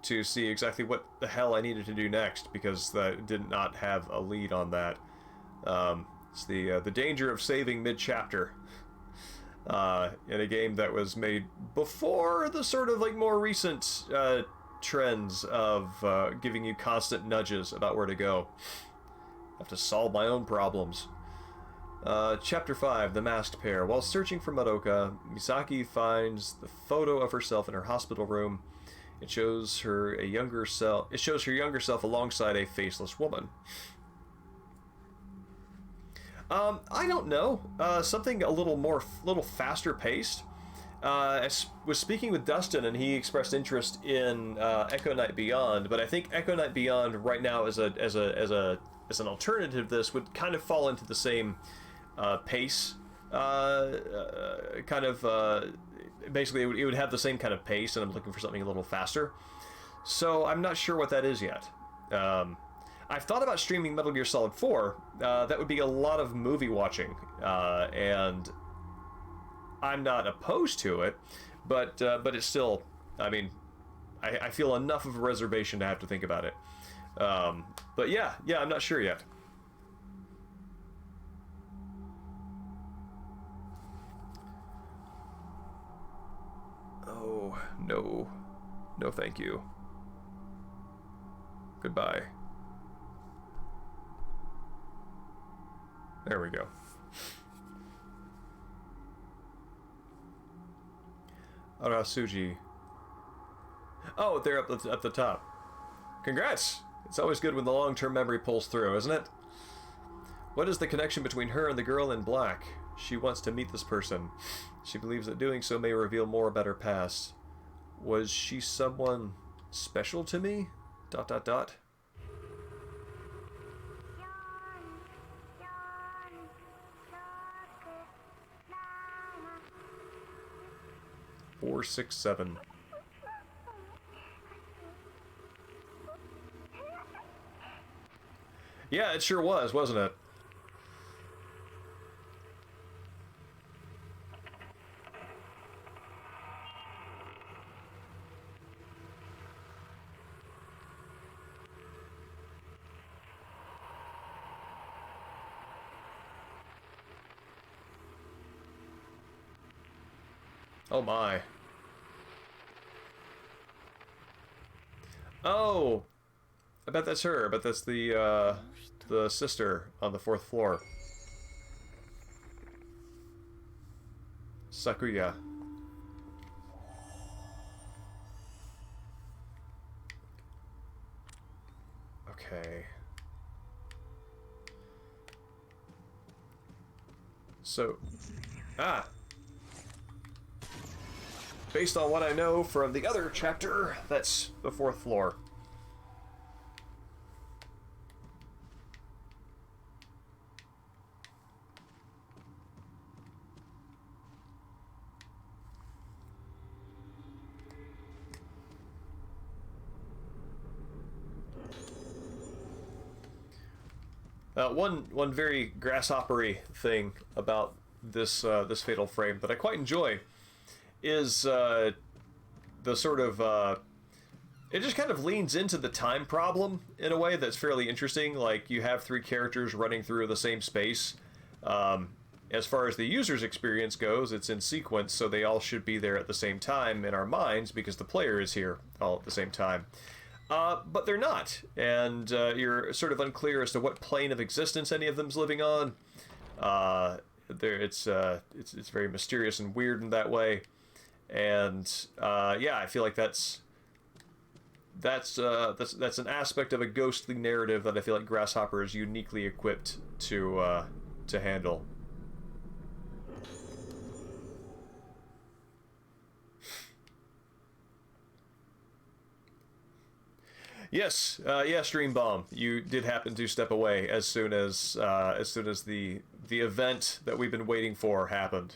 to see exactly what the hell I needed to do next, because I did not have a lead on that. It's the danger of saving mid-chapter in a game that was made before the sort of like more recent trends of giving you constant nudges about where to go. I have to solve my own problems. Chapter 5, The Masked Pair. While searching for Madoka, Misaki finds the photo of herself in her hospital room. It shows her younger self alongside a faceless woman. I don't know. Something a little faster paced. I was speaking with Dustin, and he expressed interest in Echo Night Beyond, but I think Echo Night Beyond right now as an alternative to this would kind of fall into the same pace. Basically, it would have the same kind of pace, and I'm looking for something a little faster. So I'm not sure what that is yet. I've thought about streaming Metal Gear Solid 4. That would be a lot of movie watching, and I'm not opposed to it, but it's still, I mean, I feel enough of a reservation to have to think about it. But yeah, I'm not sure yet. Oh, no. No, thank you. Goodbye. There we go. Arasuji. Oh, they're up at the top. Congrats! It's always good when the long-term memory pulls through, isn't it? What is the connection between her and the girl in black? She wants to meet this person. She believes that doing so may reveal more about her past. Was she someone special to me? ... 467. Yeah, it sure was, wasn't it? Oh my. Oh! I bet that's her. I bet that's the sister on the 4th floor. Sakuya. Okay. So... Ah! Based on what I know from the other chapter, that's the 4th floor. One very grasshoppery thing about this this fatal frame that I quite enjoy is the sort of it just kind of leans into the time problem in a way that's fairly interesting. Like, you have 3 characters running through the same space. As far as the user's experience goes, it's in sequence, so they all should be there at the same time in our minds because the player is here all at the same time. But they're not, and you're sort of unclear as to what plane of existence any of them's living on. It's very mysterious and weird in that way, and yeah, I feel like that's an aspect of a ghostly narrative that I feel like Grasshopper is uniquely equipped to handle. Yes, yes, Dream Bomb. You did happen to step away as soon as the event that we've been waiting for happened,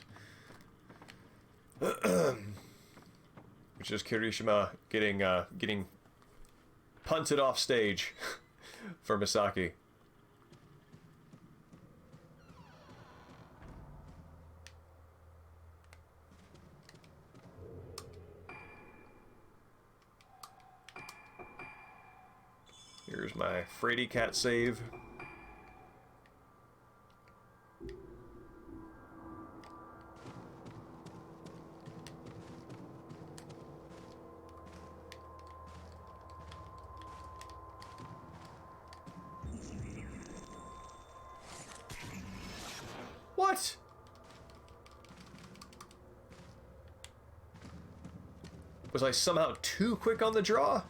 which is Kirishima getting punted off stage for Misaki. Here's my Frady Cat save. What? Was I somehow too quick on the draw?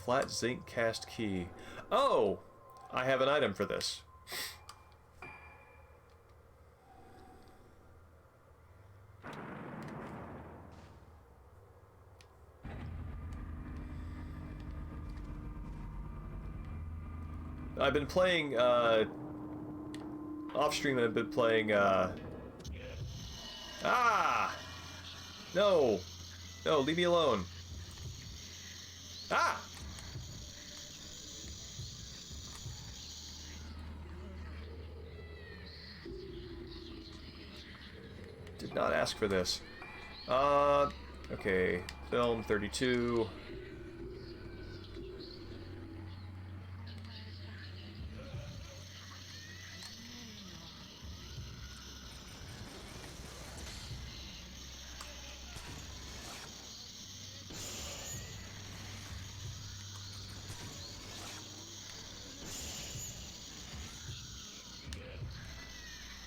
Flat zinc cast key. Oh! I have an item for this. I've been playing, off stream I've been playing, Ah! No! No, leave me alone. Ah! Did not ask for this. Okay. Film 32.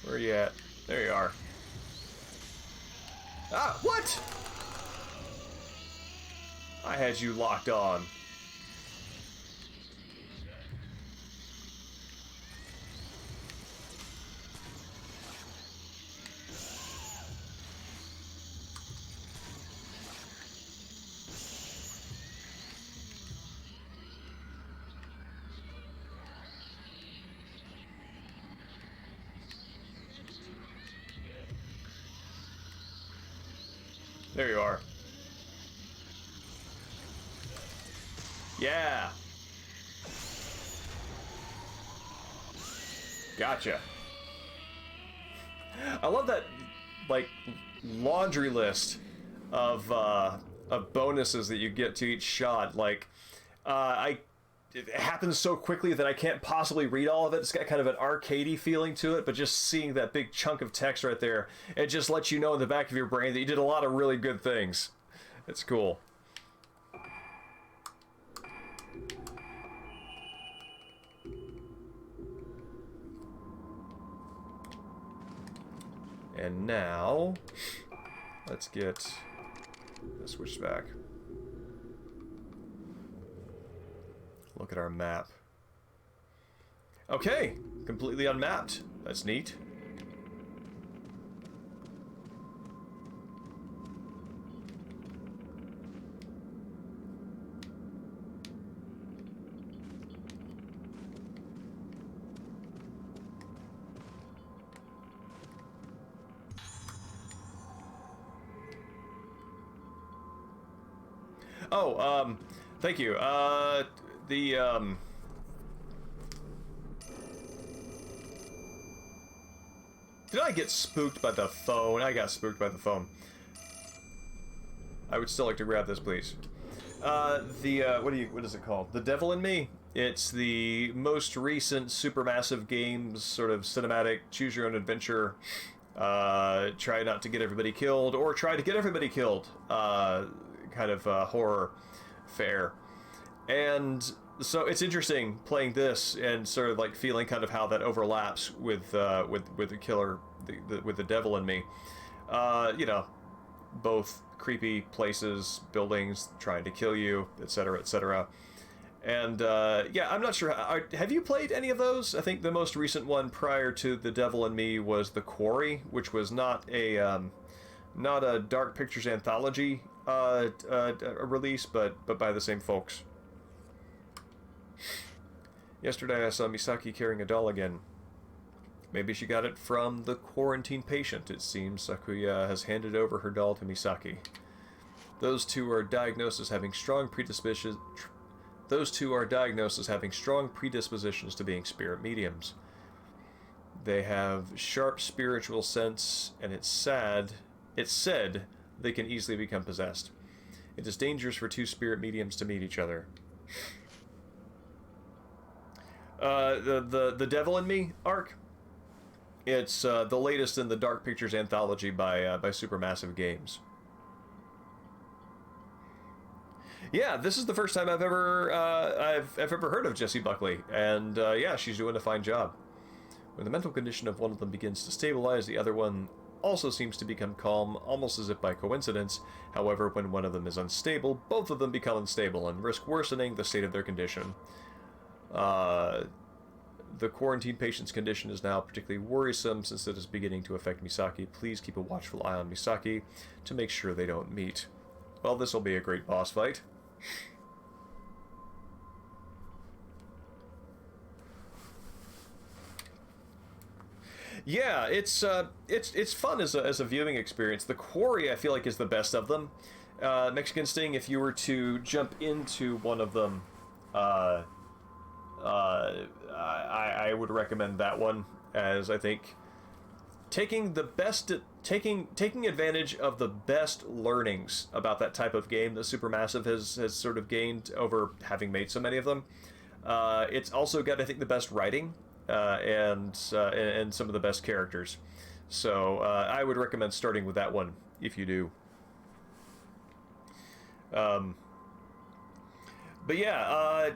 Where are you at? There you are. Ah, what? I had you locked on. There you are. Yeah. Gotcha. I love that, like, laundry list of bonuses that you get to each shot. Like, it happens so quickly that I can't possibly read all of it. It's got kind of an arcadey feeling to it, but just seeing that big chunk of text right there, it just lets you know in the back of your brain that you did a lot of really good things. It's cool. And now, let's get the switch back. Look at our map. Okay, completely unmapped. That's neat. Oh, thank you. Did I get spooked by the phone? I got spooked by the phone. I would still like to grab this, please. What is it called? The Devil in Me. It's the most recent Supermassive Games sort of cinematic choose your own adventure. Try not to get everybody killed, or try to get everybody killed. Kind of horror fare. And so it's interesting playing this and sort of like feeling kind of how that overlaps with the killer, with the Devil in Me. You know, both creepy places, buildings trying to kill you, etc., etc. And yeah, I'm not sure. Have you played any of those? I think the most recent one prior to the Devil in Me was The Quarry, which was not a Dark Pictures anthology release, but by the same folks. Yesterday I saw Misaki carrying a doll again. Maybe she got it from the quarantine patient. It seems Sakuya has handed over her doll to Misaki. Those two are diagnosed as having strong predispositions. Those two are diagnosed as having strong predispositions to being spirit mediums. They have sharp spiritual sense, and it's said they can easily become possessed. It is dangerous for two spirit mediums to meet each other. The Devil in Me arc. It's the latest in the Dark Pictures anthology by Supermassive Games. Yeah, this is the first time I've ever heard of Jessie Buckley, and yeah, she's doing a fine job. When the mental condition of one of them begins to stabilize, the other one also seems to become calm, almost as if by coincidence. However, when one of them is unstable, both of them become unstable and risk worsening the state of their condition. The quarantine patient's condition is now particularly worrisome since it is beginning to affect Misaki. Please keep a watchful eye on Misaki to make sure they don't meet. Well, this will be a great boss fight. Yeah, it's fun as a viewing experience. The Quarry, I feel like, is the best of them. Mexican Sting, if you were to jump into one of them, I would recommend that one, as I think taking advantage of the best learnings about that type of game that Supermassive has sort of gained over having made so many of them. It's also got, I think, the best writing and some of the best characters. So I would recommend starting with that one if you do. But yeah,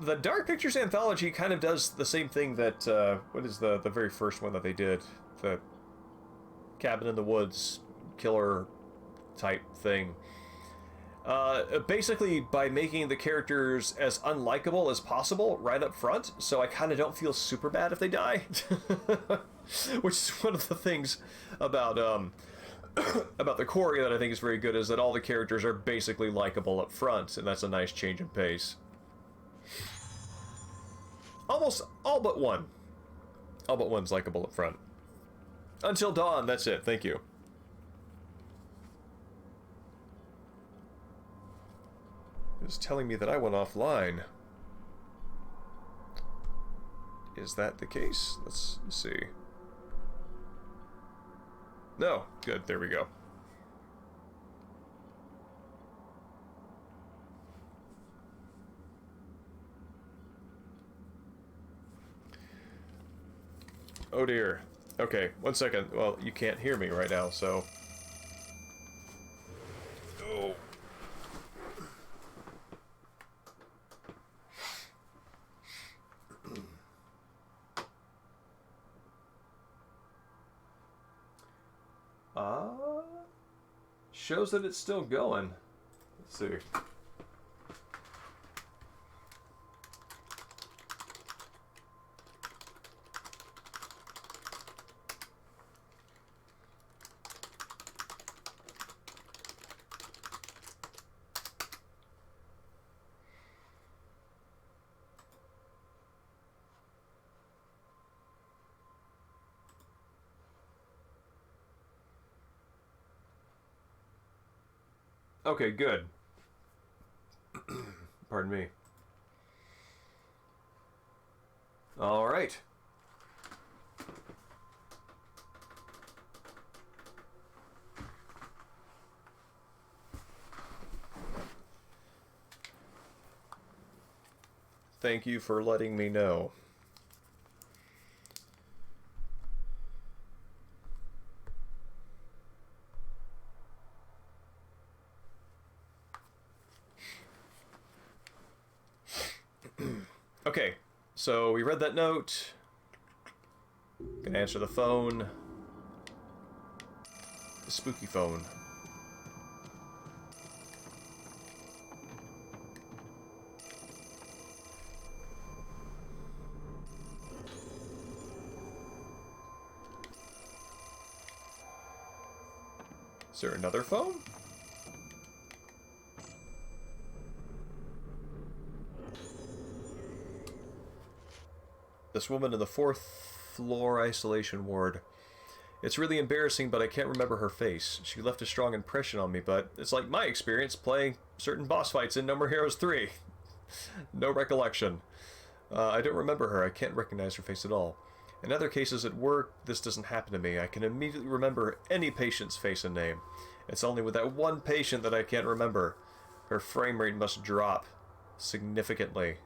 the Dark Pictures anthology kind of does the same thing that what is the very first one that they did, the Cabin in the Woods killer type thing. Basically by making the characters as unlikable as possible right up front, so I kind of don't feel super bad if they die. Which is one of the things about about the Quarry that I think is very good, is that all the characters are basically likable up front, and that's a nice change in pace. Almost all but one. All but one's likable up front. Until Dawn, that's it, thank you. It's telling me that I went offline. Is that the case? Let's see. No, good, there we go. Oh dear. Okay, 1 second. Well, you can't hear me right now, so... Oh. Shows that it's still going. Let's see. Okay, good. Pardon me. All right. Thank you for letting me know. Okay, so we read that note. Gonna answer the phone. The spooky phone. Is there another phone? This woman in the 4th floor isolation ward. It's really embarrassing, but I can't remember her face. She left a strong impression on me, but it's like my experience playing certain boss fights in No More Heroes 3. No recollection. I don't remember her. I can't recognize her face at all. In other cases at work, this doesn't happen to me. I can immediately remember any patient's face and name. It's only with that one patient that I can't remember. Her frame rate must drop significantly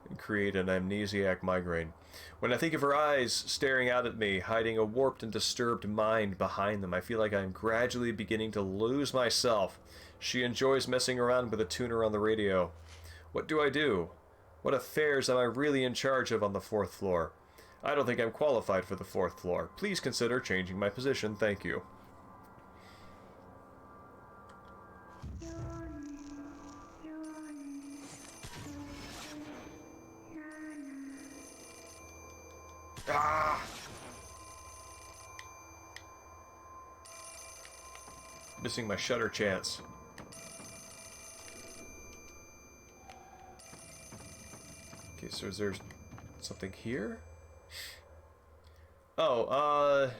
and create an amnesiac migraine. When I think of her eyes staring out at me, hiding a warped and disturbed mind behind them, I feel like I'm gradually beginning to lose myself. She enjoys messing around with a tuner on the radio. What do I do? What affairs am I really in charge of on the 4th floor? I don't think I'm qualified for the 4th floor. Please consider changing my position. Thank you. Ah! Missing my shutter chance. Okay, so is there something here? Oh,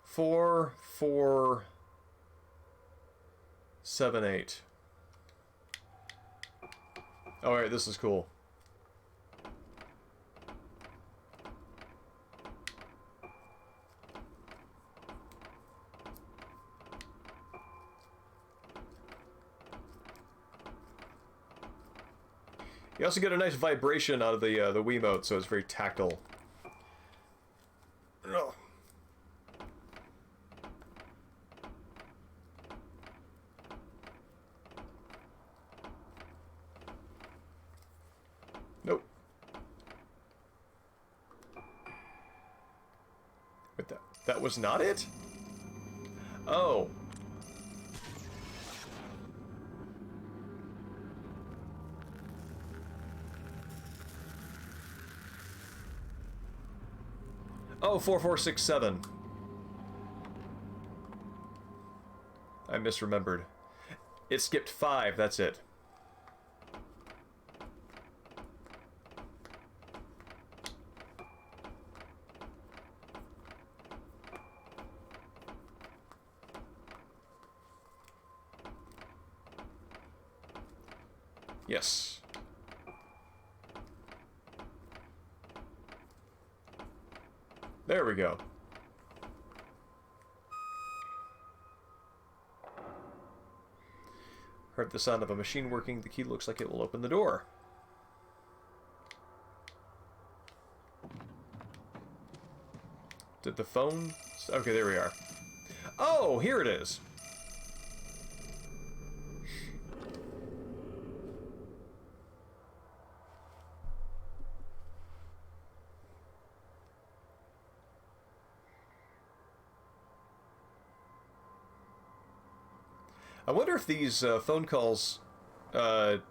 4, 4, 7, 8. Alright, this is cool. You also get a nice vibration out of the Wiimote, so it's very tactile. Oh. Nope. Wait, that was not it? Oh. Oh, 4467. I misremembered. It skipped 5, that's it. Yes. There we go. Heard the sound of a machine working. The key looks like it will open the door. Did the phone... Okay, there we are. Oh, here it is. I wonder if these phone calls... if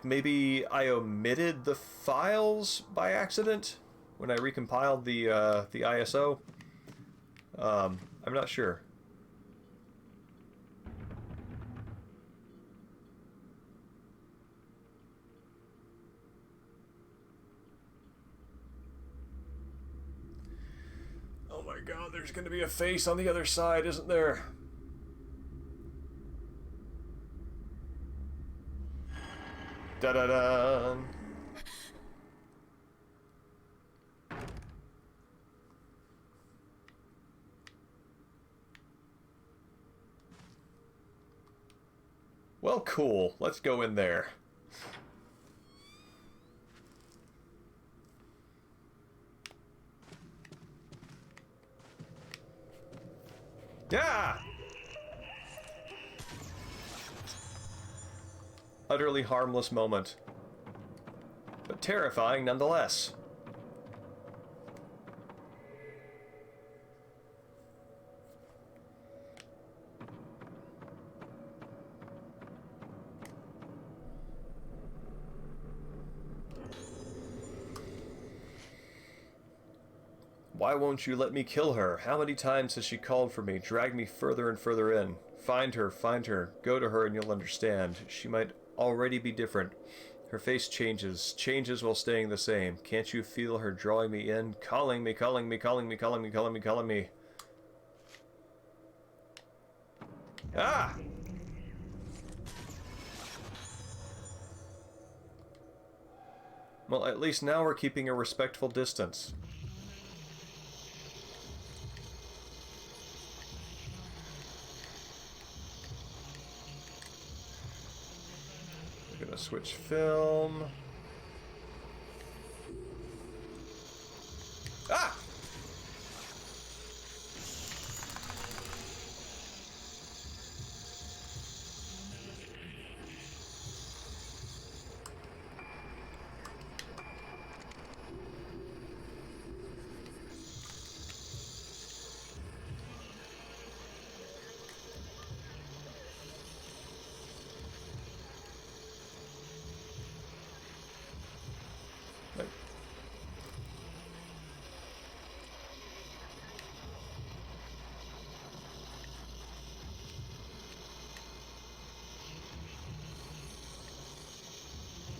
maybe I omitted the files by accident when I recompiled the ISO. I'm not sure. Oh my god, there's going to be a face on the other side, isn't there? Da-da-da! Well, cool. Let's go in there. Yeah! Utterly harmless moment. But terrifying nonetheless. Why won't you let me kill her? How many times has she called for me, dragged me further and further in? Find her, go to her and you'll understand. She might already be different. Her face changes while staying the same. Can't you feel her drawing me in? Calling me, calling me, calling me, calling me, calling me, calling me. Ah! Well, at least now we're keeping a respectful distance. We're gonna switch film. Ah!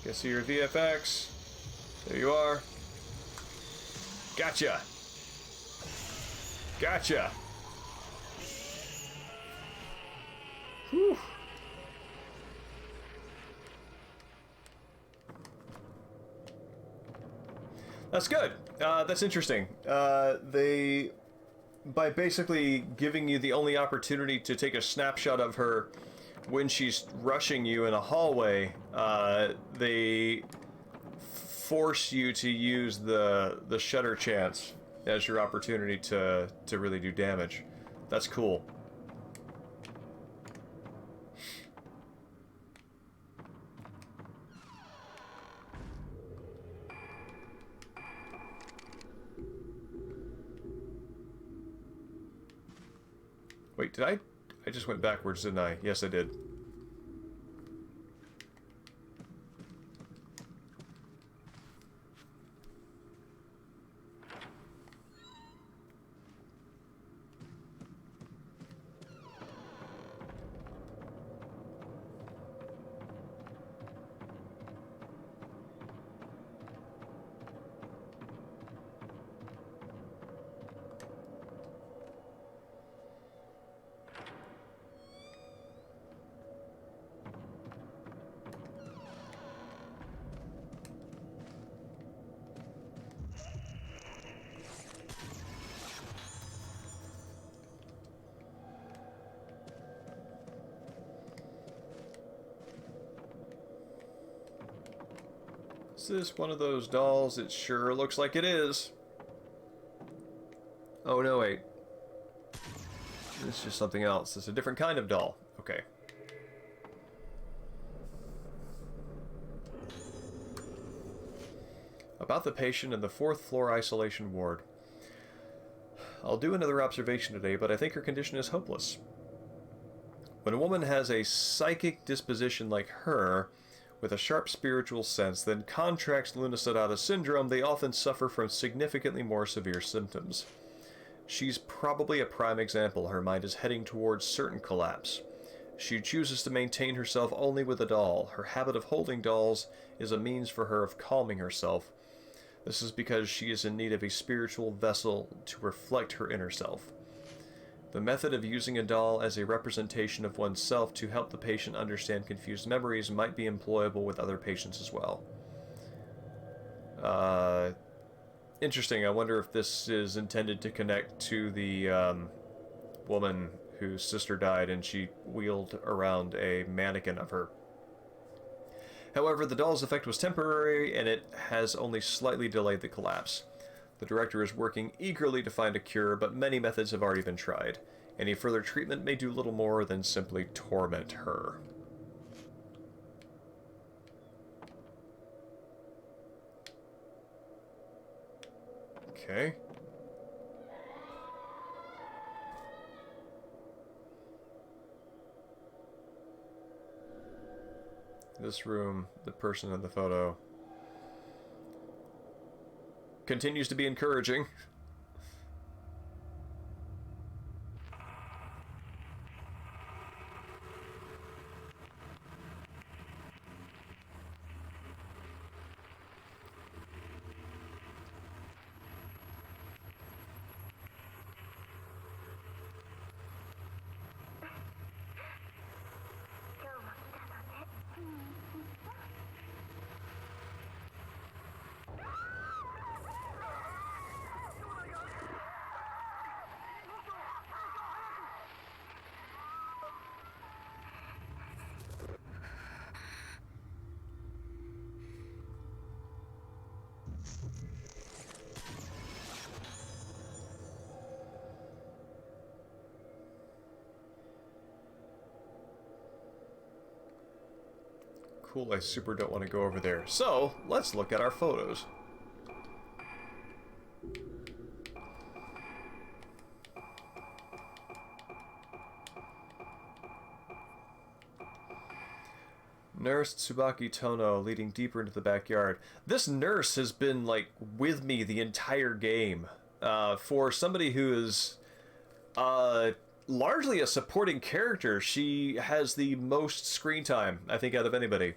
Can see your VFX. There you are. Gotcha. Gotcha. Whew. That's good. That's interesting. They, by basically giving you the only opportunity to take a snapshot of her when she's rushing you in a hallway, they force you to use the shutter chance as your opportunity to really do damage. That's cool. Wait, did I just went backwards, didn't I? Yes, I did. Is this one of those dolls? It sure looks like it is. Oh, no, wait. This is just something else. It's a different kind of doll. Okay. About the patient in the 4th floor isolation ward. I'll do another observation today, but I think her condition is hopeless. When a woman has a psychic disposition like her, with a sharp spiritual sense, then contracts Lunasadata syndrome, they often suffer from significantly more severe symptoms. She's probably a prime example. Her mind is heading towards certain collapse. She chooses to maintain herself only with a doll. Her habit of holding dolls is a means for her of calming herself. This is because she is in need of a spiritual vessel to reflect her inner self. The method of using a doll as a representation of oneself to help the patient understand confused memories might be employable with other patients as well. Interesting. I wonder if this is intended to connect to the woman whose sister died and she wheeled around a mannequin of her. However, the doll's effect was temporary and it has only slightly delayed the collapse. The director is working eagerly to find a cure, but many methods have already been tried. Any further treatment may do little more than simply torment her. Okay. This room, the person in the photo, continues to be encouraging. Cool, I super don't want to go over there. So, let's look at our photos. Nurse Tsubaki Tono leading deeper into the backyard. This nurse has been, like, with me the entire game. For somebody who is largely a supporting character, she has the most screen time, I think, out of anybody.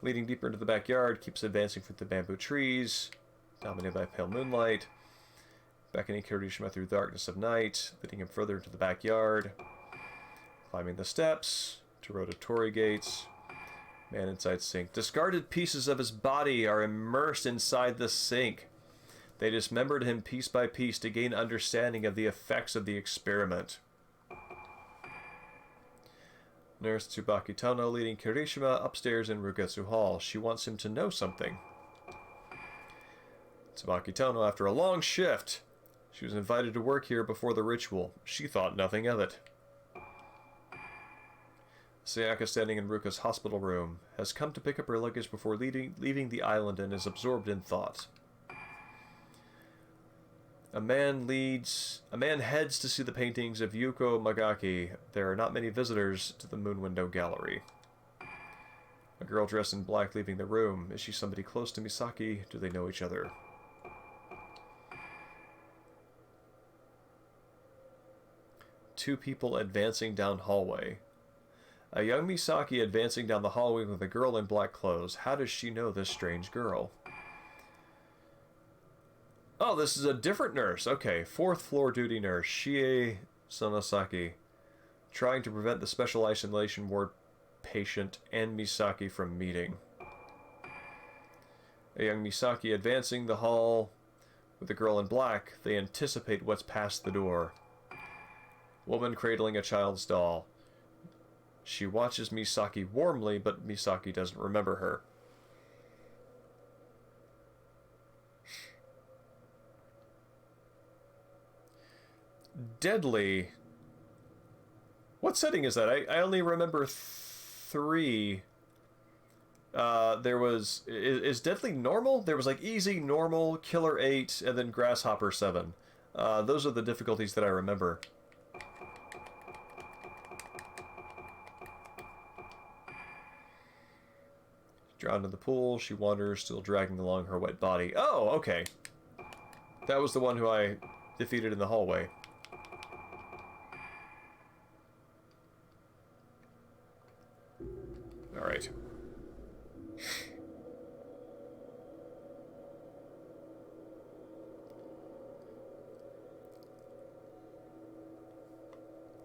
Leading deeper into the backyard, keeps advancing through the bamboo trees, dominated by pale moonlight, beckoning Kirishima through the darkness of night, leading him further into the backyard, climbing the steps, to rotatory gates, man inside sink. Discarded pieces of his body are immersed inside the sink. They dismembered him piece by piece to gain understanding of the effects of the experiment. Nurse Tsubaki Tono leading Kirishima upstairs in Rugetsu Hall. She wants him to know something. Tsubaki Tono, after a long shift, she was invited to work here before the ritual. She thought nothing of it. Sayaka, standing in Ruka's hospital room, has come to pick up her luggage before leaving the island and is absorbed in thought. A man heads to see the paintings of Yuko Magaki. There are not many visitors to the Moon Window Gallery. A girl dressed in black leaving the room. Is she somebody close to Misaki? Do they know each other? Two people advancing down hallway. A young Misaki advancing down the hallway with a girl in black clothes. How does she know this strange girl? Oh, this is a different nurse. Okay, 4th floor duty nurse, Shie Sonosaki, trying to prevent the special isolation ward patient and Misaki from meeting. A young Misaki advancing the hall with a girl in black. They anticipate what's past the door. Woman cradling a child's doll. She watches Misaki warmly, but Misaki doesn't remember her. deadly. What setting is that? I only remember 3. There was... Is deadly normal? There was like easy, normal, killer 8, and then grasshopper 7. Those are the difficulties that I remember. Drowned in the pool, she wanders, still dragging along her wet body. Oh, okay. That was the one who I defeated in the hallway. Alright.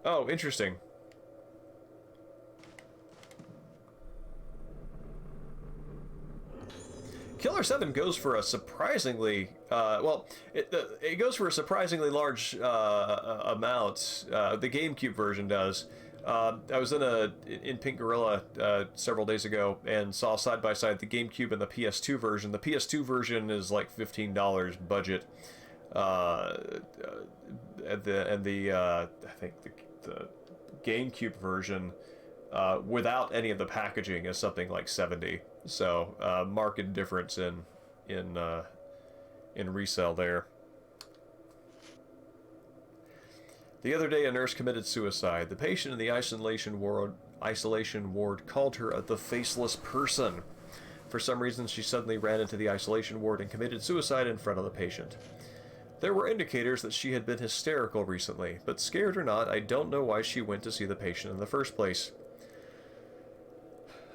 Oh, interesting. Killer 7 goes for a surprisingly, well, it goes for a surprisingly large amount. The GameCube version does. I was in Pink Gorilla several days ago and saw side by side the GameCube and the PS2 version. The PS2 version is like $15 budget, and I think the GameCube version without any of the packaging is something like 70. So marked difference in resale there. The other day, a nurse committed suicide. The patient in the isolation ward called her the faceless person. For some reason, she suddenly ran into the isolation ward and committed suicide in front of the patient. There were indicators that she had been hysterical recently, but scared or not, I don't know why she went to see the patient in the first place.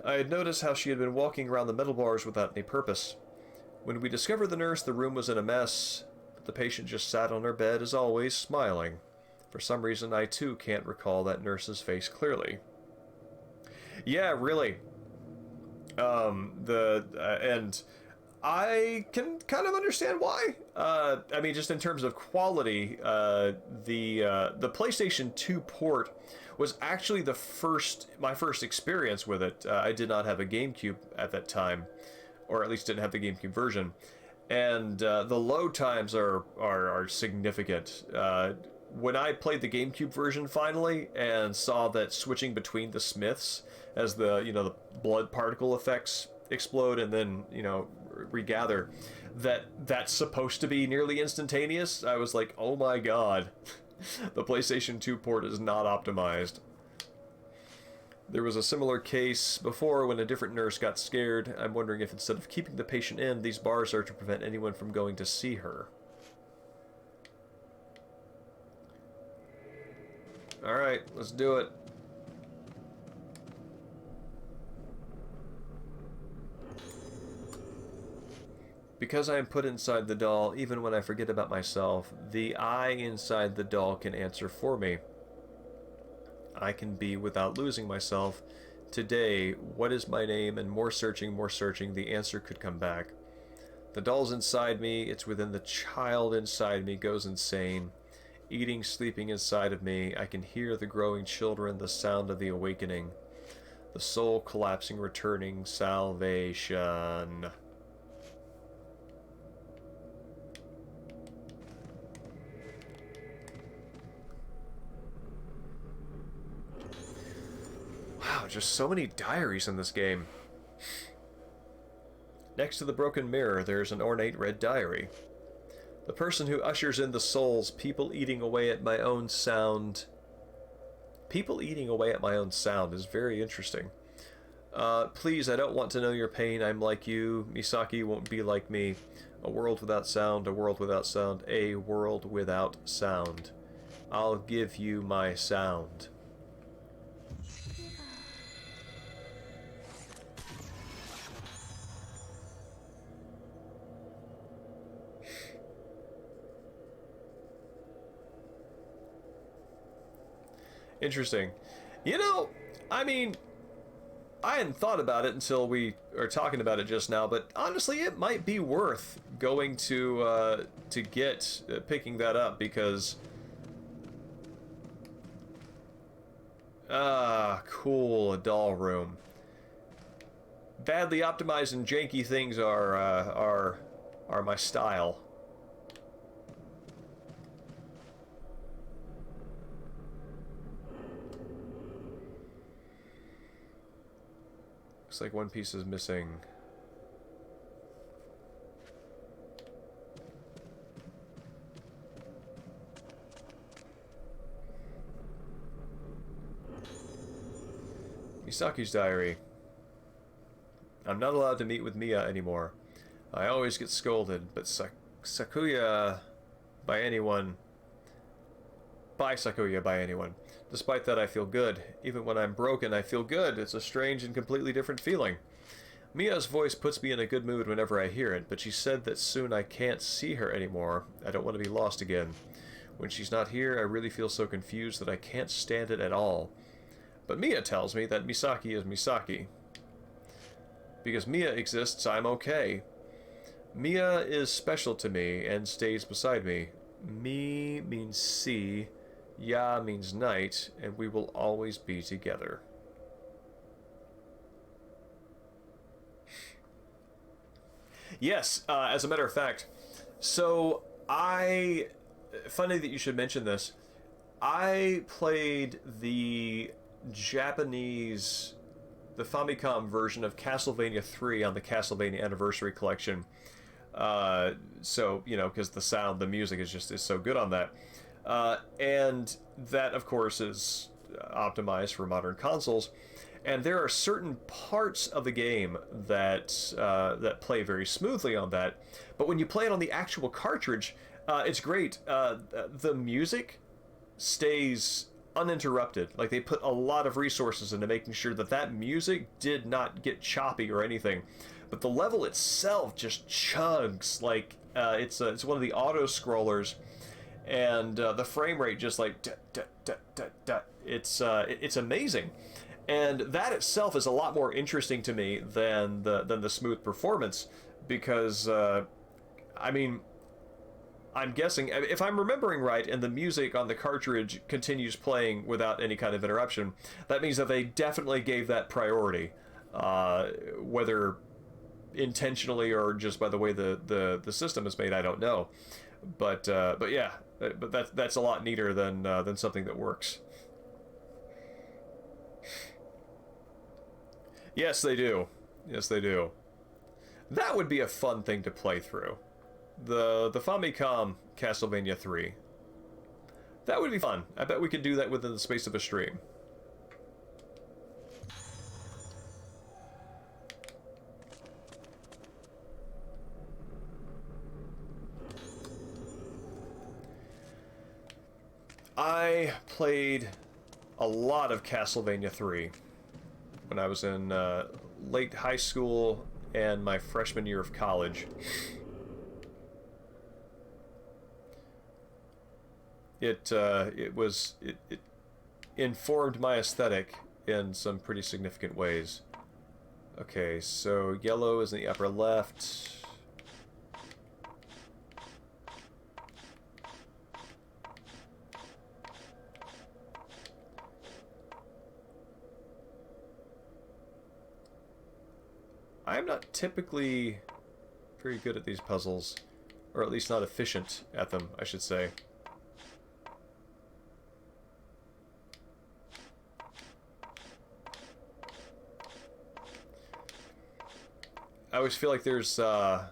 I had noticed how she had been walking around the metal bars without any purpose. When we discovered the nurse, the room was in a mess, but the patient just sat on her bed as always, smiling. For some reason, I too can't recall that nurse's face clearly. Yeah, really. And I can kind of understand why. I mean, just in terms of quality, the PlayStation 2 port was actually my first experience with it. I did not have a GameCube at that time, or at least didn't have the GameCube version, and the load times are significant. When I played the GameCube version finally and saw that switching between the Smiths as the blood particle effects explode and then regather, that's supposed to be nearly instantaneous, I was like, oh my god. The PlayStation 2 port is not optimized. There was a similar case before when a different nurse got scared. I'm wondering if instead of keeping the patient in, these bars are to prevent anyone from going to see her. Alright, let's do it. Because I am put inside the doll, even when I forget about myself, the I inside the doll can answer for me. I can be without losing myself. Today, what is my name? And more searching, the answer could come back. The doll's inside me, it's within the child inside me goes insane. Eating, sleeping inside of me, I can hear the growing children, the sound of the awakening. The soul collapsing, returning, salvation. Wow, just so many diaries in this game. Next to the broken mirror, there's an ornate red diary. The person who ushers in the souls, people eating away at my own sound. People eating away at my own sound is very interesting. Please, I don't want to know your pain. I'm like you. Misaki won't be like me. A world without sound, a world without sound, a world without sound. I'll give you my sound. Interesting. I mean, I hadn't thought about it until we are talking about it just now, but honestly, it might be worth going to picking that up because... cool, a doll room. Badly optimized and janky things are my style. Looks like one piece is missing. Misaki's diary. I'm not allowed to meet with Mia anymore. I always get scolded, but Sakuya by anyone. By Sakuya by anyone. Despite that, I feel good. Even when I'm broken, I feel good. It's a strange and completely different feeling. Mia's voice puts me in a good mood whenever I hear it, but she said that soon I can't see her anymore. I don't want to be lost again. When she's not here, I really feel so confused that I can't stand it at all. But Mia tells me that Misaki is Misaki. Because Mia exists, I'm okay. Mia is special to me and stays beside me. Mi means sea, Ya means night, and we will always be together. Yes, as a matter of fact, so funny that you should mention this, I played the Japanese, the Famicom version of Castlevania 3 on the Castlevania Anniversary Collection. So, you know, because the music is so good on that. And that, of course, is optimized for modern consoles. And there are certain parts of the game that that play very smoothly on that. But when you play it on the actual cartridge, it's great. The music stays uninterrupted. Like, they put a lot of resources into making sure that that music did not get choppy or anything. But the level itself just chugs. Like, it's one of the auto scrollers, and the frame rate just like it's amazing. And that itself is a lot more interesting to me than the smooth performance, because I mean, I'm guessing, if I'm remembering right, and the music on the cartridge continues playing without any kind of interruption, that means that they definitely gave that priority, whether intentionally or just by the way the system is made, I don't know. But yeah, but that's a lot neater than something that works. Yes, they do. Yes, they do. That would be a fun thing to play through. The Famicom Castlevania 3. That would be fun. I bet we could do that within the space of a stream. I played a lot of Castlevania 3 when I was in late high school and my freshman year of college. It informed my aesthetic in some pretty significant ways. Okay, so yellow is in the upper left. I'm not typically very good at these puzzles, or at least not efficient at them, I should say. I always feel like there's a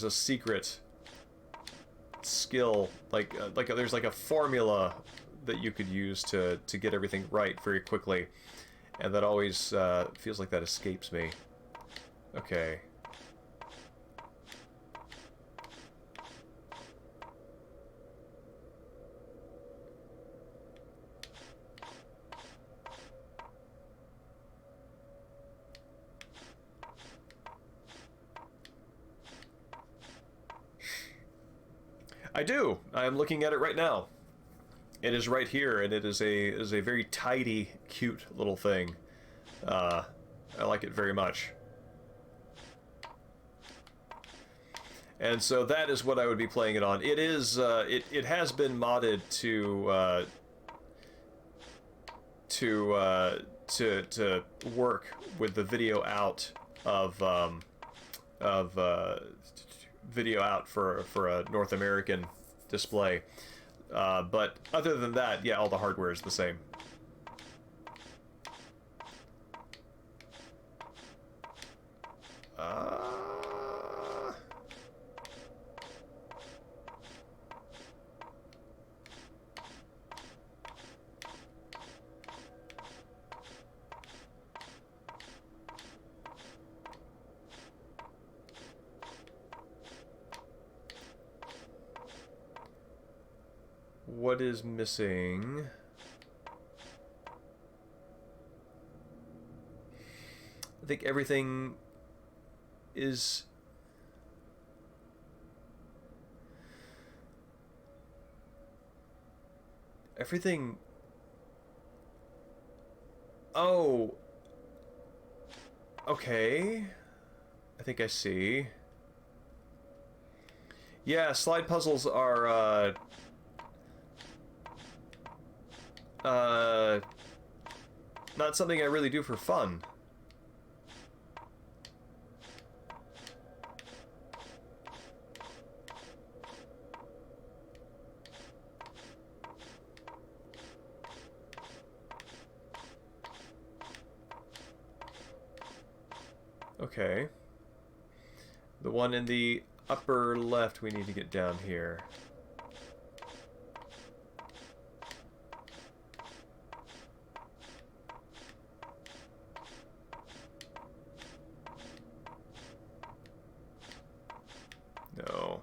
secret skill, like there's like a formula that you could use to get everything right very quickly, and that always feels like that escapes me. Okay. I do. I'm looking at it right now. It is right here, and it is a very tidy, cute little thing. I like it very much. And so that is what I would be playing it on. It is it has been modded to work with the video out of video out for a North American display. But other than that, yeah, all the hardware is the same. Uh... What is missing? I think everything is... Everything... Oh! Okay. I think I see. Yeah, slide puzzles are, not something I really do for fun. Okay. The one in the upper left we need to get down here. No.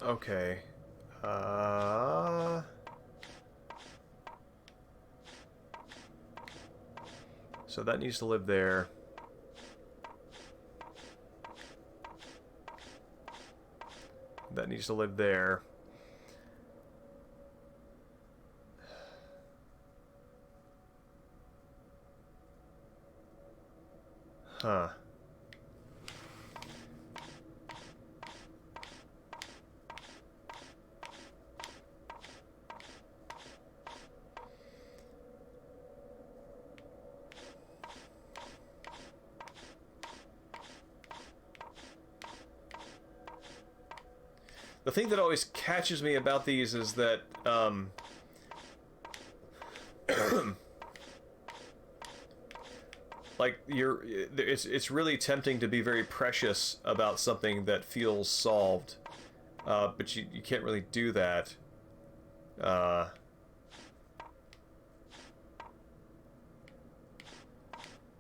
Okay. So that needs to live there. That needs to live there. Huh. The thing that always catches me about these is that, like, it's really tempting to be very precious about something that feels solved, but you can't really do that.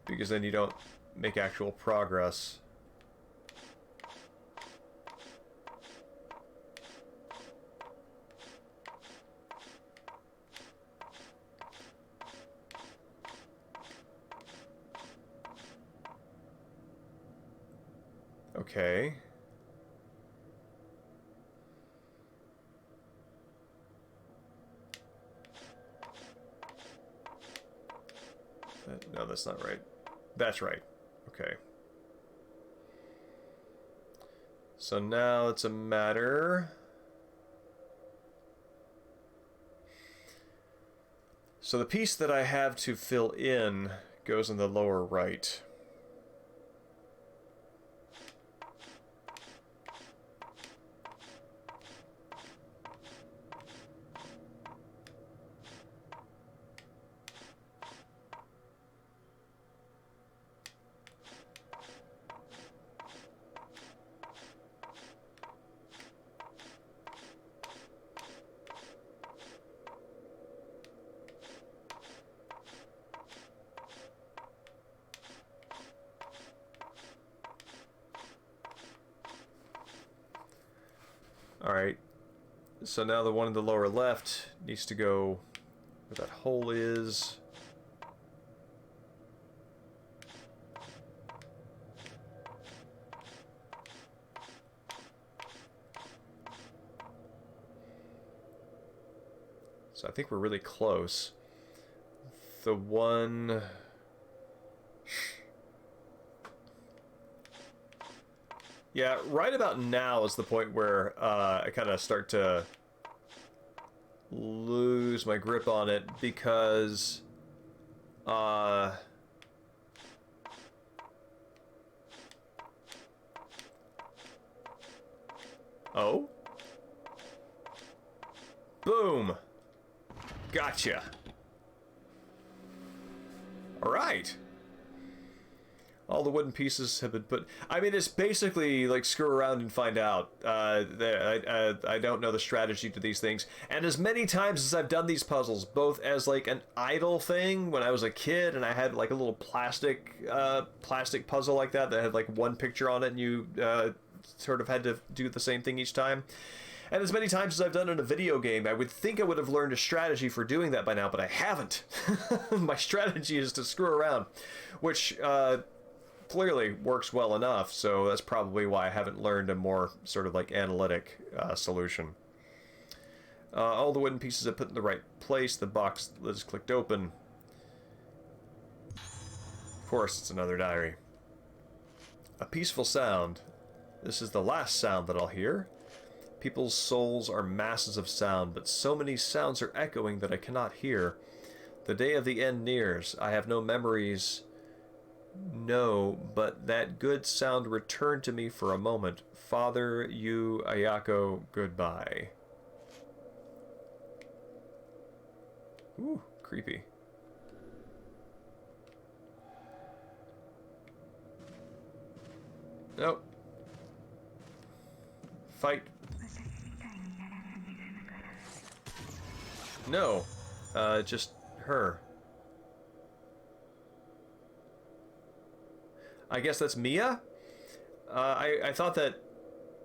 Because then you don't make actual progress. Okay. No, that's not right. That's right. Okay. So now it's a matter... So the piece that I have to fill in goes in the lower right. Alright, so now the one in the lower left needs to go where that hole is. So I think we're really close. The one... Yeah, right about now is the point where I kind of start to lose my grip on it because oh, boom, gotcha. All right. All the wooden pieces have been put... I mean, it's basically like screw around and find out. I don't know the strategy to these things. And as many times as I've done these puzzles, both as like an idle thing when I was a kid and I had like a little plastic puzzle like that had like one picture on it and you sort of had to do the same thing each time. And as many times as I've done in a video game, I would think I would have learned a strategy for doing that by now, but I haven't. My strategy is to screw around, which... clearly works well enough, so that's probably why I haven't learned a more sort of like analytic solution. All the wooden pieces are put in the right place, the box is clicked open. Of course, it's another diary. A peaceful sound. This is the last sound that I'll hear. People's souls are masses of sound, but so many sounds are echoing that I cannot hear. The day of the end nears. I have no memories... No, but that good sound returned to me for a moment. Father, you, Ayako, goodbye. Ooh, creepy. Nope. Fight. No. Just her. I guess that's Mia? I thought that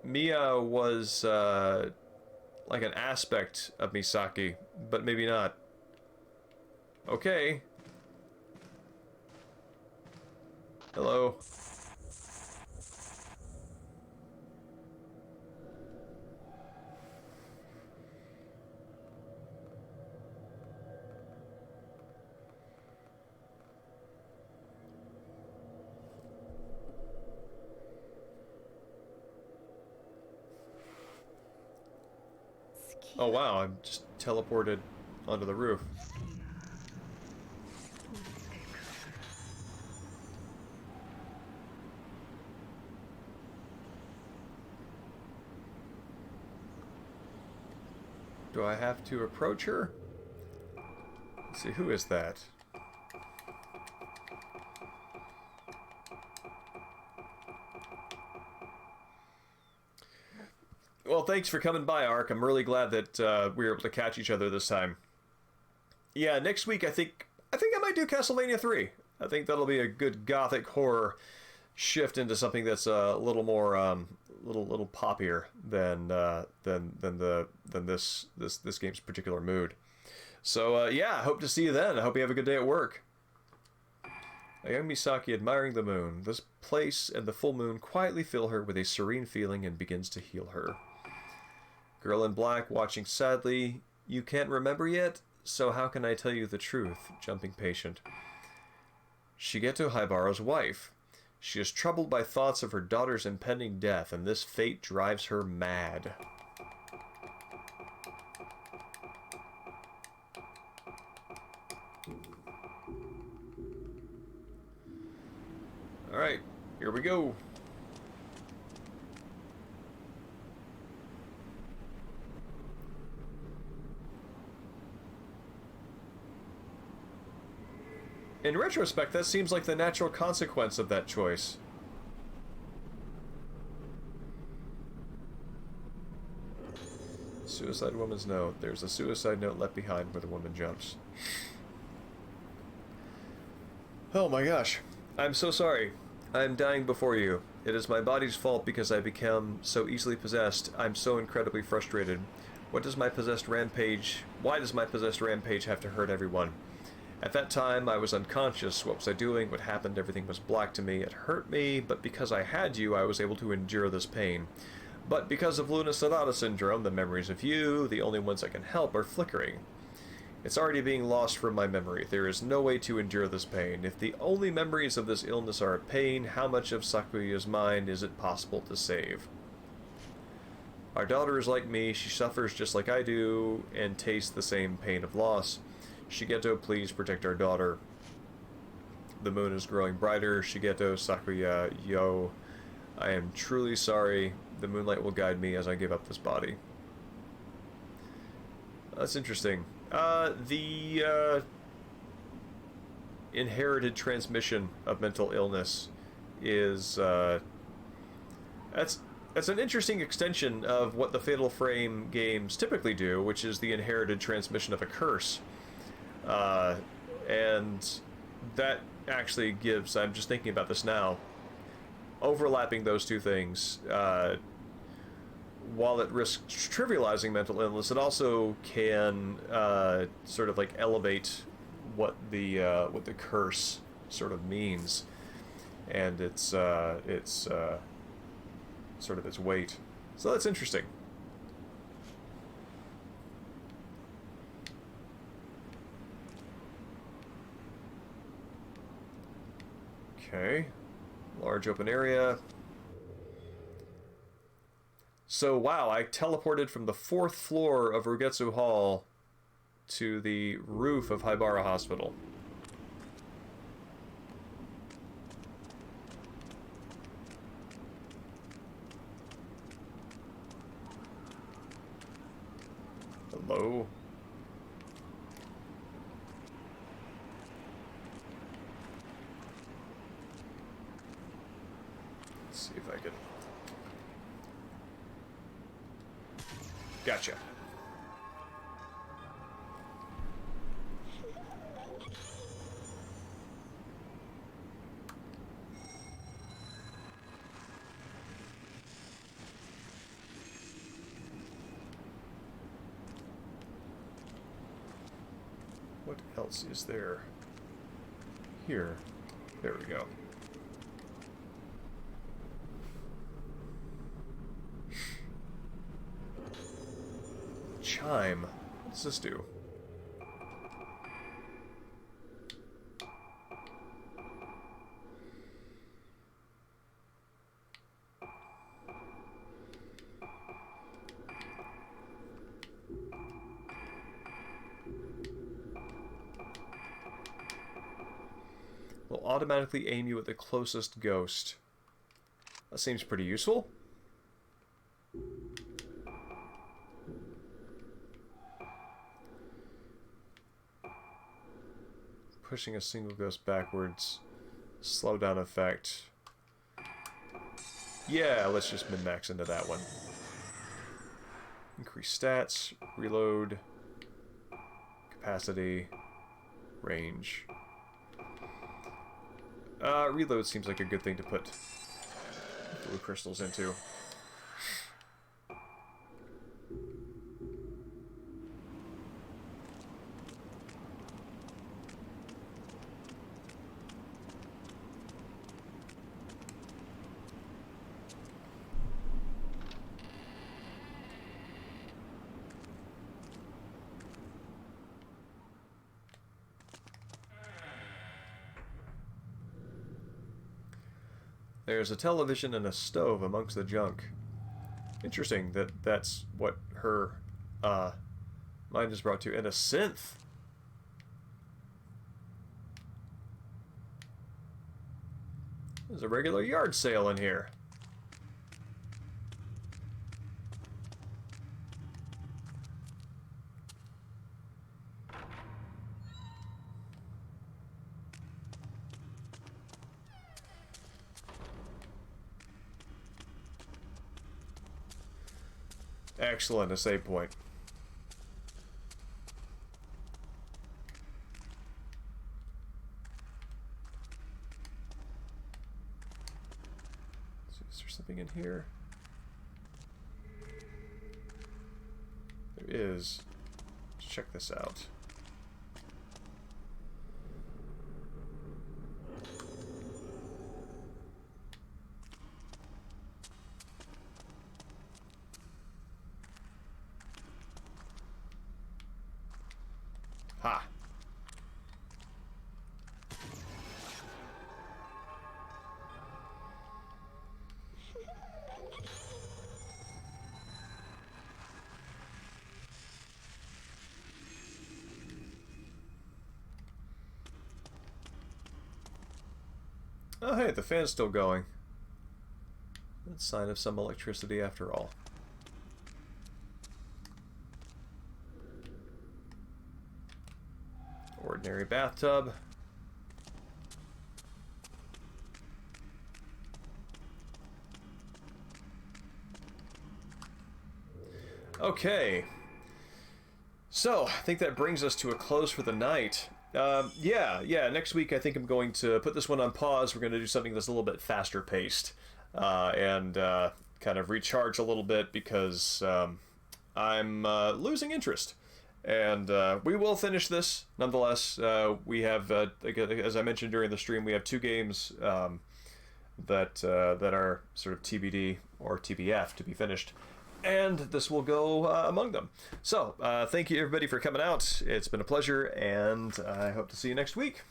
Mia was like an aspect of Misaki, but maybe not. Okay. Hello. Oh wow, I'm just teleported onto the roof. Do I have to approach her? Let's see, who is that? Well, thanks for coming by, Ark. I'm really glad that we were able to catch each other this time. Yeah, next week I think I might do Castlevania 3. I think that'll be a good gothic horror shift into something that's a little more little poppier than this game's particular mood. So yeah, I hope to see you then. I hope you have a good day at work. A young Misaki admiring the moon. This place and the full moon quietly fill her with a serene feeling and begins to heal her. Girl in black watching sadly. You can't remember yet? So how can I tell you the truth? Jumping patient. Shigeto Haibaro's wife. She is troubled by thoughts of her daughter's impending death, and this fate drives her mad. Alright, here we go. In retrospect, that seems like the natural consequence of that choice. Suicide woman's note. There's a suicide note left behind where the woman jumps. Oh my gosh. I'm so sorry. I'm dying before you. It is my body's fault because I become so easily possessed. I'm so incredibly frustrated. Why does my possessed rampage have to hurt everyone? At that time, I was unconscious. What was I doing? What happened? Everything was black to me. It hurt me, but because I had you, I was able to endure this pain. But because of Luna Sonata syndrome, the memories of you, the only ones I can help, are flickering. It's already being lost from my memory. There is no way to endure this pain. If the only memories of this illness are pain, how much of Sakuya's mind is it possible to save? Our daughter is like me. She suffers just like I do and tastes the same pain of loss. Shigeto, please protect our daughter. The moon is growing brighter. Shigeto, Sakuya, yo. I am truly sorry. The moonlight will guide me as I give up this body. That's interesting. The inherited transmission of mental illness is that's an interesting extension of what the Fatal Frame games typically do, which is the inherited transmission of a curse. And that actually gives, I'm just thinking about this now, overlapping those two things, while it risks trivializing mental illness, it also can sort of like elevate what the curse sort of means, and its sort of its weight. So that's interesting. Okay, large open area. So, wow, I teleported from the 4th floor of Rugetsu Hall to the roof of Haibara Hospital. Hello? Let's see if I can... Gotcha. What else is there? Here. There we go. Chime. What does this do? Will automatically aim you at the closest ghost. That seems pretty useful. Pushing a single ghost backwards. Slow down effect. Yeah, let's just min-max into that one. Increase stats, reload, capacity, range. Reload seems like a good thing to put blue crystals into. There's a television and a stove amongst the junk. Interesting that that's what her mind is brought to. And a synth. There's a regular yard sale in here. Excellent, a save point. So is there something in here? There is. Let's check this out. Ha! Oh hey, the fan's still going. That's a sign of some electricity after all. Ordinary bathtub. Okay. So, I think that brings us to a close for the night. Yeah, next week I think I'm going to put this one on pause. We're going to do something that's a little bit faster paced. And kind of recharge a little bit because I'm losing interest. And we will finish this nonetheless. We have, as I mentioned during the stream, we have 2 games that are sort of TBD or TBF to be finished, and this will go among them. So thank you everybody for coming out. It's been a pleasure, and I hope to see you next week.